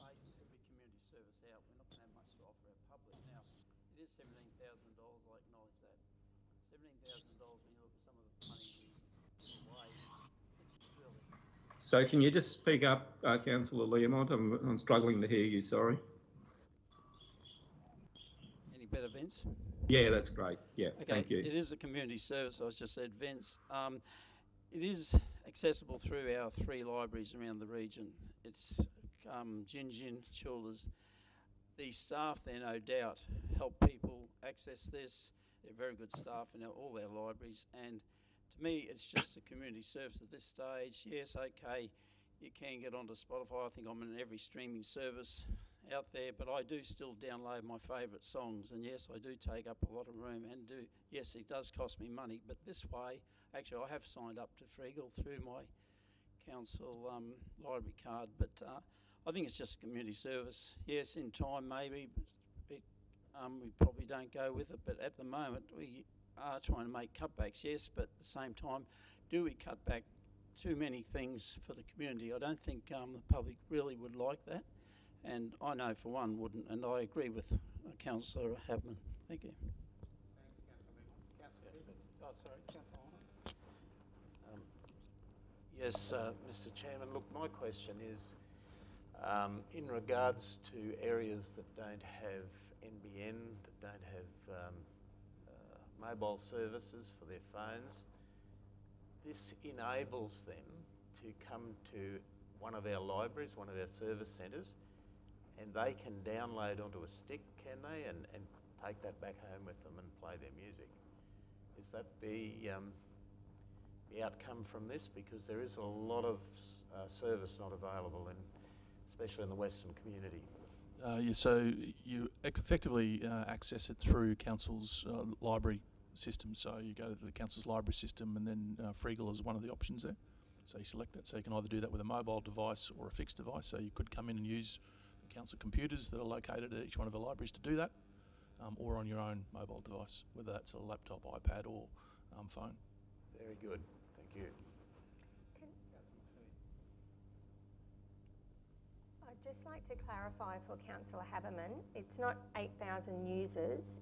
Speaker 14: Phasing every community service out, we're not going to have much to offer our public. Now, it is $17,000, I acknowledge that. $17,000 when you look at some of the money we give away, it's really...
Speaker 2: So can you just speak up, Councillor Leomont? I'm struggling to hear you, sorry.
Speaker 14: Any better, Vince?
Speaker 2: Yeah, that's great. Yeah,
Speaker 14: okay,
Speaker 2: thank you.
Speaker 14: It is a community service, I just said, Vince. It is accessible through our 3 libraries around the region. It's Gin, Childers. The staff there, no doubt, help people access this. They're very good staff in all our libraries, and to me it's just a community service at this stage. Yes, okay, you can get onto Spotify. I think I'm in every streaming service out there, but I do still download my favourite songs, and yes, I do take up a lot of room, and yes, it does cost me money, but this way, actually I have signed up to Freegal through my council library card, but I think it's just a community service. Yes, in time maybe, we probably don't go with it, but at the moment we are trying to make cutbacks, yes, but at the same time, do we cut back too many things for the community? I don't think the public really would like that, and I know for one wouldn't, and I agree with Councillor Haberman. Thank you.
Speaker 1: Thanks, Councillor Leomont. Councillor sorry, Councillor Horner.
Speaker 4: Yes, Mr. Chairman, look, my question is, in regards to areas that don't have NBN, that don't have mobile services for their phones, this enables them to come to one of our libraries, one of our service centres, and they can download onto a stick, can they, and take that back home with them and play their music. Is that the outcome from this? Because there is a lot of service not available, especially in the Western community.
Speaker 12: Yeah, so you effectively access it through council's library system. So you go to the council's library system, and then Freegal is one of the options there. So you select that. So you can either do that with a mobile device or a fixed device. So you could come in and use the council computers that are located at each one of the libraries to do that, or on your own mobile device, whether that's a laptop, iPad, or phone.
Speaker 4: Very good. Thank you.
Speaker 13: just like to clarify for Councillor Haberman, it's not 8,000 users,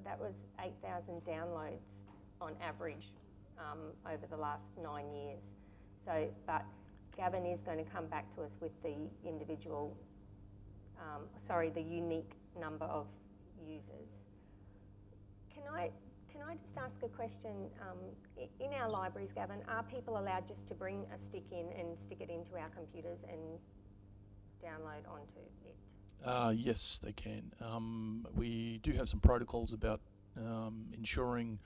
Speaker 13: that was 8,000 downloads on average over the last 9 years. So, but Gavin is going to come back to us with the individual, the unique number of users. Can I just ask a question? In our libraries, Gavin, are people allowed just to bring a stick in and stick it into our computers and download onto it?
Speaker 12: Yes, they can. We do have some protocols about ensuring,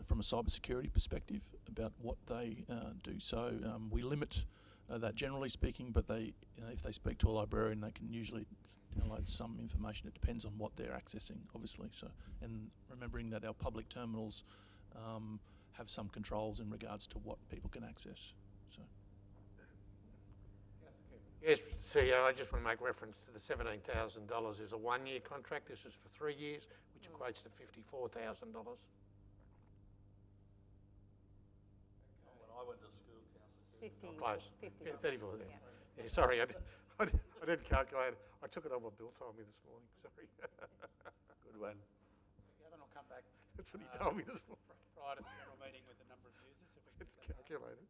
Speaker 12: from a cybersecurity perspective, about what they do. So we limit that, generally speaking, but they, if they speak to a librarian, they can usually download some information. It depends on what they're accessing, obviously. So, and remembering that our public terminals have some controls in regards to what people can access. So.
Speaker 10: Yes, CEO, I just want to make reference to the $17,000 is a 1-year contract. This is for 3 years, which equates to $54,000.
Speaker 11: When I went to school, Councillor.
Speaker 10: Close.
Speaker 13: 50.
Speaker 10: 34. Yeah, sorry, I didn't calculate. I took it over what Bill told me this morning. Sorry.
Speaker 11: Good one.
Speaker 1: Gavin will come back.
Speaker 10: That's what he told me this morning.
Speaker 1: Prior to the general meeting with the number of users. If we
Speaker 10: It's calculated.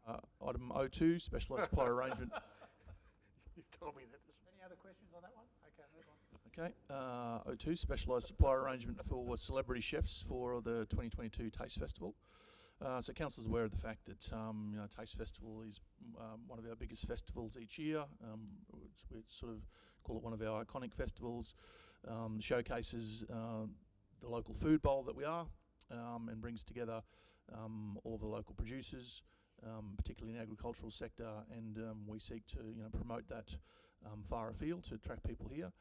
Speaker 10: 51.
Speaker 12: Item 02, specialised supplier arrangement.
Speaker 10: You told me that this morning.
Speaker 1: Any other questions on that one? Okay, move on.
Speaker 12: Okay, 02, specialised supplier arrangement for celebrity chefs for the 2022 Taste Festival. So council's aware of the fact that Taste Festival is one of our biggest festivals each year. We sort of call it one of our iconic festivals. Showcases the local food bowl that we are, and brings together all of the local producers, particularly in the agricultural sector, and we seek to promote that far afield to attract people here.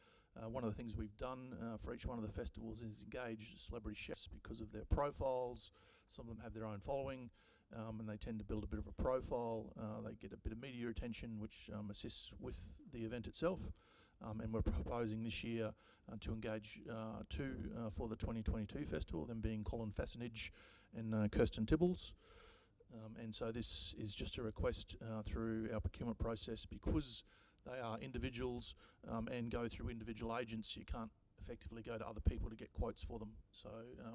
Speaker 12: One of the things we've done for each one of the festivals is engage celebrity chefs because of their profiles. Some of them have their own following, and they tend to build a bit of a profile. They get a bit of media attention, which assists with the event itself. And we're proposing this year to engage two for the 2022 festival, them being Colin Fasenage and Kirsten Tibbles. And so this is just a request through our procurement process, because they are individuals and go through individual agents. You can't effectively go to other people to get quotes for them. So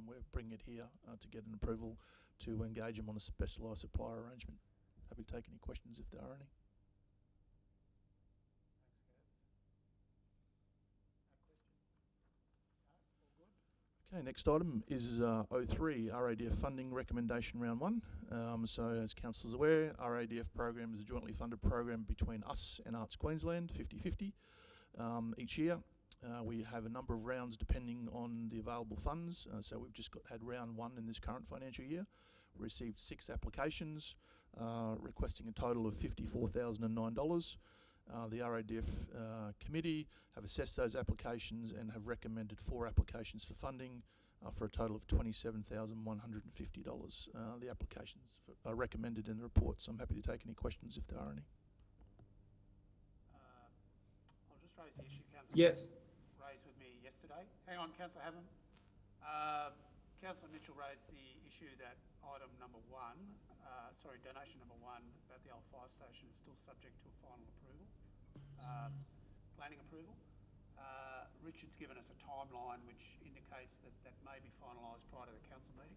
Speaker 12: we're bringing it here to get an approval to engage them on a specialised supplier arrangement. Happy to take any questions if there are any. Okay, next item is 03, RADF funding recommendation round 1. So as council is aware, RADF program is a jointly funded program between us and Arts Queensland, 50-50 each year. We have a number of rounds depending on the available funds. So we've just had round 1 in this current financial year. We received 6 applications requesting a total of $54,009. The RADF committee have assessed those applications and have recommended 4 applications for funding for a total of $27,150. The applications are recommended in the report, so I'm happy to take any questions if there are any.
Speaker 1: I'll just raise the issue, Councillor.
Speaker 2: Yes.
Speaker 1: Raised with me yesterday. Hang on, Councillor Hammond. Councillor Mitchell raised the issue that item number 1, donation number 1 about the old fire station is still subject to a final approval, planning approval. Richard's given us a timeline which indicates that that may be finalised prior to the council meeting.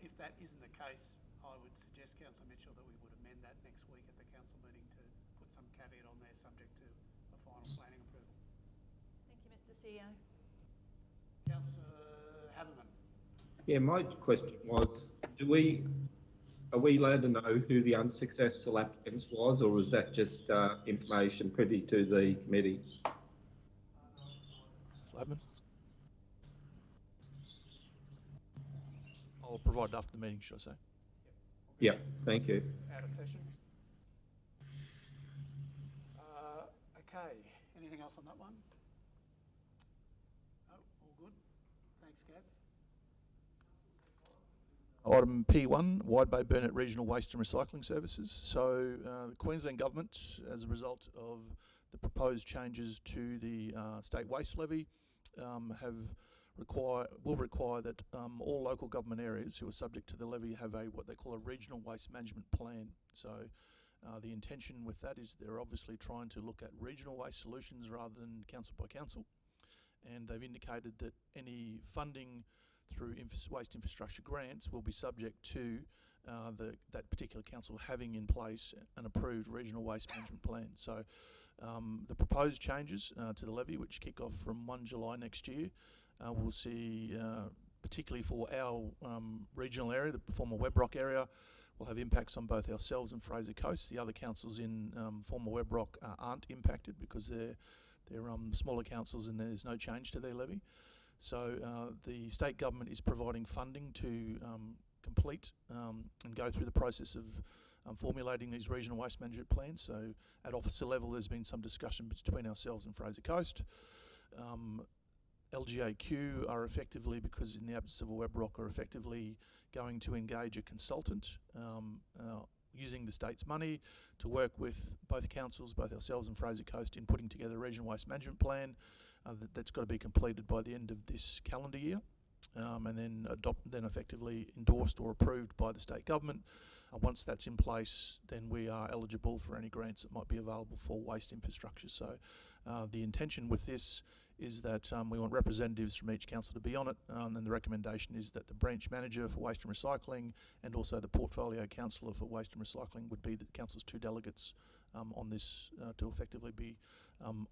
Speaker 1: If that isn't the case, I would suggest, Councillor Mitchell, that we would amend that next week at the council meeting to put some caveat on there subject to a final planning approval.
Speaker 7: Thank you, Mr. CEO.
Speaker 1: Councillor Haberman.
Speaker 2: Yeah, my question was, are we allowed to know who the unsuccessful applicants was, or is that just information privy to the committee?
Speaker 12: I'll provide it after the meeting, should I say?
Speaker 2: Yeah, thank you.
Speaker 1: Out of session. Okay, anything else on that one? No, all good. Thanks, Gav.
Speaker 12: Item P1, Wide Bay Burnett Regional Waste and Recycling Services. So the Queensland Government, as a result of the proposed changes to the state waste levy, have will require that all local government areas who are subject to the levy have what they call a regional waste management plan. So the intention with that is they're obviously trying to look at regional waste solutions rather than council by council, and they've indicated that any funding through waste infrastructure grants will be subject to that particular council having in place an approved regional waste management plan. So the proposed changes to the levy, which kick off from 1 July next year, we'll see, particularly for our regional area, the former Webrock area, will have impacts on both ourselves and Fraser Coast. The other councils in former Webrock aren't impacted because they're smaller councils and there's no change to their levy. So the state government is providing funding to complete and go through the process of formulating these regional waste management plans. So at officer level, there's been some discussion between ourselves and Fraser Coast. LGAQ are effectively, because in the absence of a Webrock, are effectively going to engage a consultant using the state's money to work with both councils, both ourselves and Fraser Coast, in putting together a regional waste management plan that's got to be completed by the end of this calendar year, and then effectively endorsed or approved by the state government. Once that's in place, then we are eligible for any grants that might be available for waste infrastructure. So the intention with this is that we want representatives from each council to be on it, and the recommendation is that the branch manager for waste and recycling and also the portfolio councillor for waste and recycling would be the council's 2 delegates on this to effectively be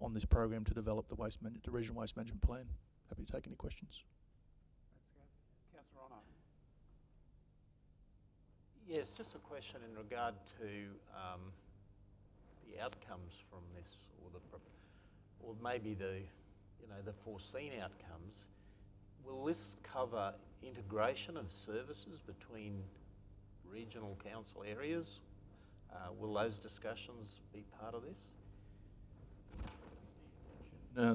Speaker 12: on this program to develop the regional waste management plan. Happy to take any questions.
Speaker 1: Councillor Ono.
Speaker 4: Yes, just a question in regard to the outcomes from this, or maybe the foreseen outcomes. Will this cover integration of services between regional council areas? Will those discussions be part of this?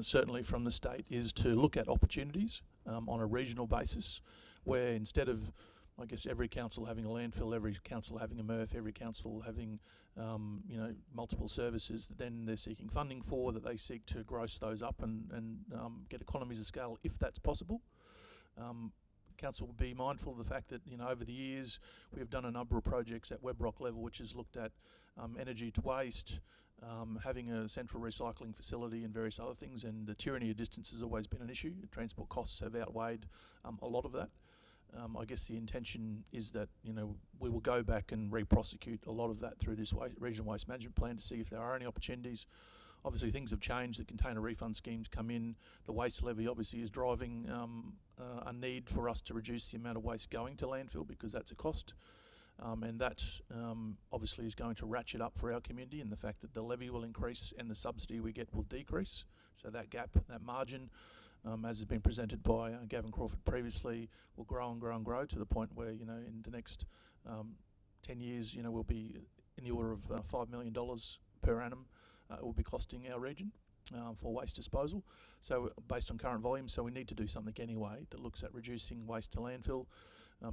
Speaker 12: Certainly from the state is to look at opportunities on a regional basis, where instead of, I guess, every council having a landfill, every council having a MRF, every council having multiple services that then they're seeking funding for, that they seek to gross those up and get economies of scale if that's possible. Council will be mindful of the fact that over the years we've done a number of projects at Webrock level which has looked at energy to waste, having a central recycling facility and various other things, and the tyranny of distance has always been an issue. Transport costs have outweighed a lot of that. I guess the intention is that we will go back and re-prosecute a lot of that through this regional waste management plan to see if there are any opportunities. Obviously things have changed, the container refund schemes come in, the waste levy obviously is driving a need for us to reduce the amount of waste going to landfill because that's a cost. And that obviously is going to ratchet up for our community, and the fact that the levy will increase and the subsidy we get will decrease. So that gap, that margin, as has been presented by Gavin Crawford previously, will grow and grow and grow to the point where, in the next 10 years, we'll be in the order of $5 million per annum. It will be costing our region for waste disposal. So based on current volume, so we need to do something anyway that looks at reducing waste to landfill.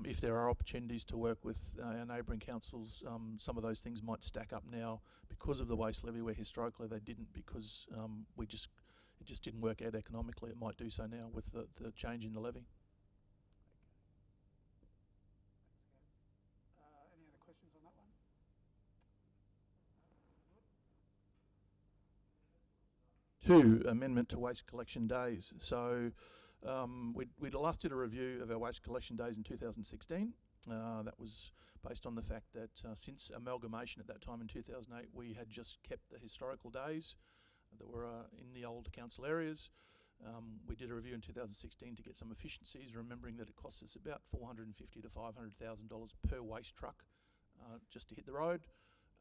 Speaker 12: If there are opportunities to work with our neighbouring councils, some of those things might stack up now because of the waste levy, where historically they didn't, because it just didn't work out economically. It might do so now with the change in the levy.
Speaker 1: Any other questions on that one?
Speaker 12: Two, amendment to waste collection days. So we last did a review of our waste collection days in 2016. That was based on the fact that since amalgamation at that time in 2008, we had just kept the historical days that were in the old council areas. We did a review in 2016 to get some efficiencies, remembering that it costs us about $450,000 to $500,000 per waste truck just to hit the road,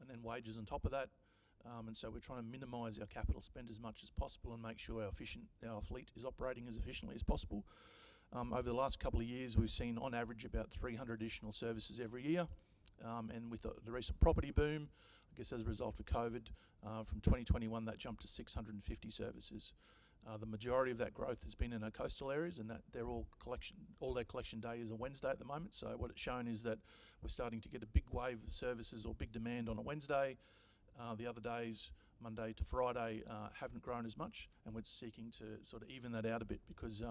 Speaker 12: and then wages on top of that. And so we're trying to minimise our capital spend as much as possible and make sure our fleet is operating as efficiently as possible. Over the last couple of years, we've seen on average about 300 additional services every year. And with the recent property boom, I guess as a result of COVID, from 2021 that jumped to 650 services. The majority of that growth has been in our coastal areas, and that they're all their collection day is a Wednesday at the moment. So what it's shown is that we're starting to get a big wave of services or big demand on a Wednesday. The other days, Monday to Friday, haven't grown as much, and we're seeking to sort of even that out a bit, because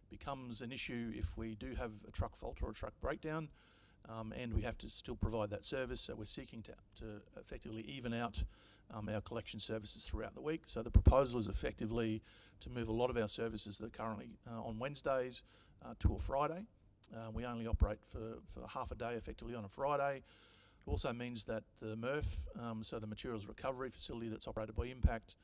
Speaker 12: becomes an issue if we do have a truck fault or a truck breakdown, and we have to still provide that service. So we're seeking to effectively even out our collection services throughout the week. So the proposal is effectively to move a lot of our services that are currently on Wednesdays to a Friday. We only operate for half a day effectively on a Friday. It also means that the MRF, so the Materials Recovery Facility that's operated by Impact,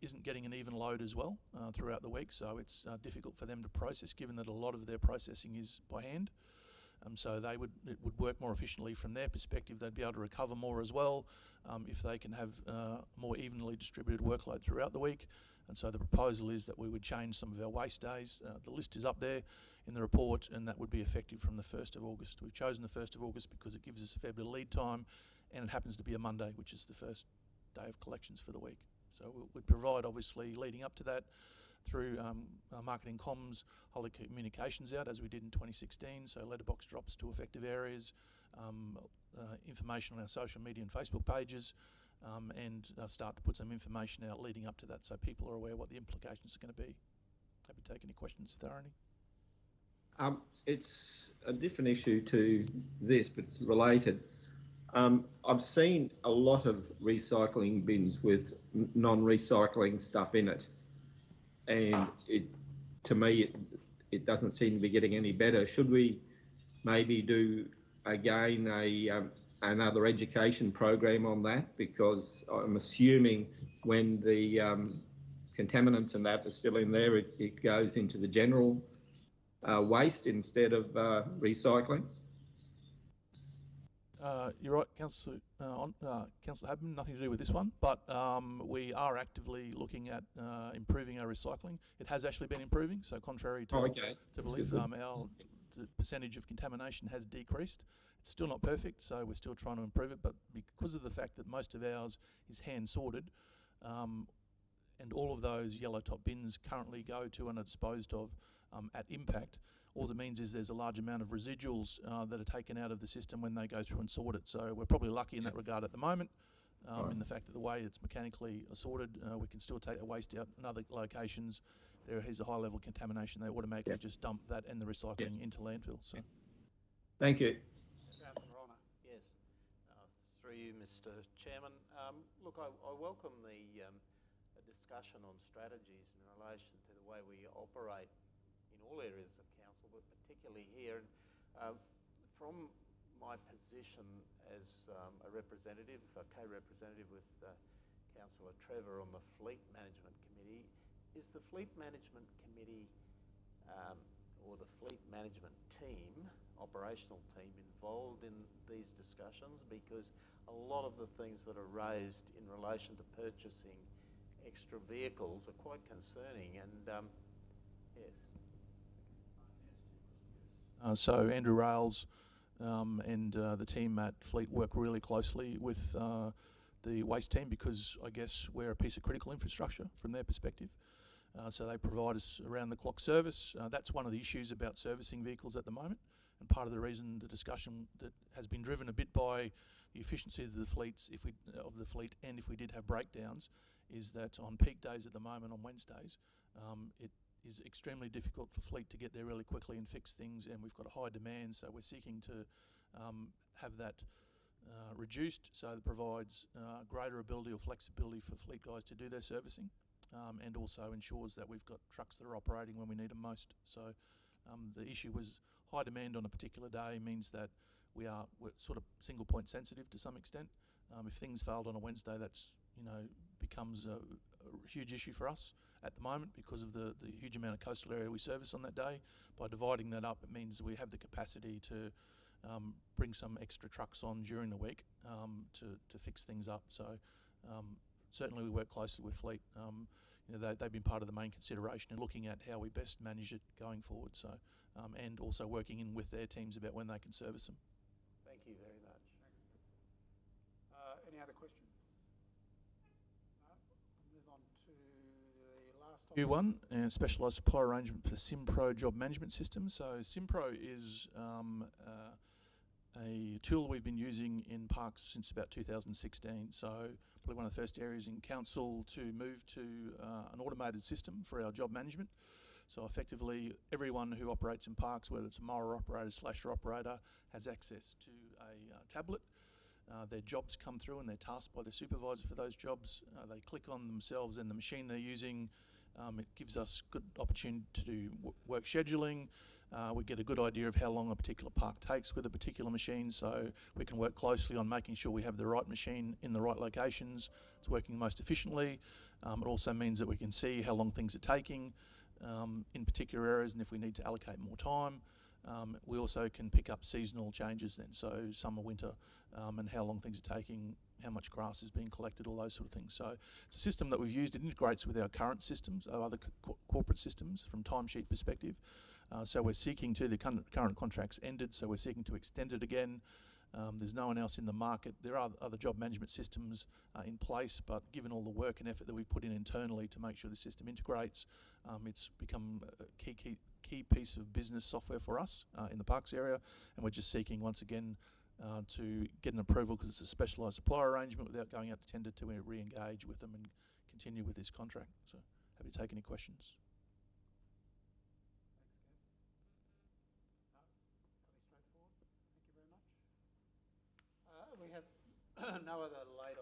Speaker 12: isn't getting an even load as well throughout the week. So it's difficult for them to process, given that a lot of their processing is by hand. So it would work more efficiently from their perspective. They'd be able to recover more as well if they can have more evenly distributed workload throughout the week. And so the proposal is that we would change some of our waste days. The list is up there in the report, and that would be effective from the 1st of August. We've chosen the 1st of August because it gives us a fair bit of lead time, and it happens to be a Monday, which is the first day of collections for the week. So we'd provide, obviously, leading up to that, through marketing comms, hold the communications out as we did in 2016, so letterbox drops to affected areas, information on our social media and Facebook pages, and start to put some information out leading up to that so people are aware what the implications are going to be. Happy to take any questions if there are any.
Speaker 2: It's a different issue to this, but it's related. I've seen a lot of recycling bins with non-recycling stuff in it, and to me it doesn't seem to be getting any better. Should we maybe do again another education program on that? Because I'm assuming when the contaminants and that are still in there, it goes into the general waste instead of recycling.
Speaker 12: You're right, Councillor Habman, nothing to do with this one, but we are actively looking at improving our recycling. It has actually been improving, so contrary to belief, the percentage of contamination has decreased. It's still not perfect, so we're still trying to improve it, but because of the fact that most of ours is hand sorted, and all of those yellow top bins currently go to and are disposed of at Impact, all it means is there's a large amount of residuals that are taken out of the system when they go through and sort it. So we're probably lucky in that regard at the moment, in the fact that the way it's mechanically sorted, we can still take the waste out in other locations. There is a high level of contamination. They automatically just dump that and the recycling into landfill. So,
Speaker 2: thank you.
Speaker 4: Yes, through you, Mr. Chairman. Look, I welcome the discussion on strategies in relation to the way we operate in all areas of council, but particularly here. And from my position as a representative, a co-representative with Councillor Trevor on the Fleet Management Committee, is the Fleet Management Committee or the Fleet Management team, operational team, involved in these discussions? Because a lot of the things that are raised in relation to purchasing extra vehicles are quite concerning, and yes.
Speaker 12: So Andrew Rails and the team at Fleet work really closely with the waste team, because I guess we're a piece of critical infrastructure from their perspective. So they provide us around-the-clock service. That's one of the issues about servicing vehicles at the moment, and part of the reason the discussion that has been driven a bit by the efficiency of the fleets, and if we did have breakdowns, is that on peak days at the moment, on Wednesdays, it is extremely difficult for fleet to get there really quickly and fix things, and we've got a high demand, so we're seeking to have that reduced, so that provides greater ability or flexibility for fleet guys to do their servicing, and also ensures that we've got trucks that are operating when we need them most. So the issue was high demand on a particular day means that we're sort of single point sensitive to some extent. If things failed on a Wednesday, that's becomes a huge issue for us at the moment because of the huge amount of coastal area we service on that day. By dividing that up, it means we have the capacity to bring some extra trucks on during the week to fix things up. So certainly we work closely with Fleet. They've been part of the main consideration in looking at how we best manage it going forward. So and also working in with their teams about when they can service them.
Speaker 4: Thank you very much.
Speaker 1: Any other questions? We'll move on to the last topic.
Speaker 12: New one, and specialised supplier arrangement for SimPro job management system. So SimPro is a tool we've been using in parks since about 2016. So probably one of the first areas in council to move to an automated system for our job management. So effectively, everyone who operates in parks, whether it's a mower operator, slasher operator, has access to a tablet. Their jobs come through and they're tasked by their supervisor for those jobs. They click on themselves and the machine they're using. It gives us good opportunity to do work scheduling. We get a good idea of how long a particular park takes with a particular machine, so we can work closely on making sure we have the right machine in the right locations. It's working most efficiently. It also means that we can see how long things are taking in particular areas, and if we need to allocate more time. We also can pick up seasonal changes then, so summer, winter, and how long things are taking, how much grass is being collected, all those sort of things. So it's a system that we've used. It integrates with our current systems, our other corporate systems from timesheet perspective. So we're seeking to, the current contract's ended, so we're seeking to extend it again. There's no one else in the market. There are other job management systems in place, but given all the work and effort that we've put in internally to make sure the system integrates, it's become a key piece of business software for us in the parks area, and we're just seeking once again to get an approval because it's a specialised supplier arrangement without going out to tender to re-engage with them and continue with this contract. So happy to take any questions.
Speaker 1: We have no other late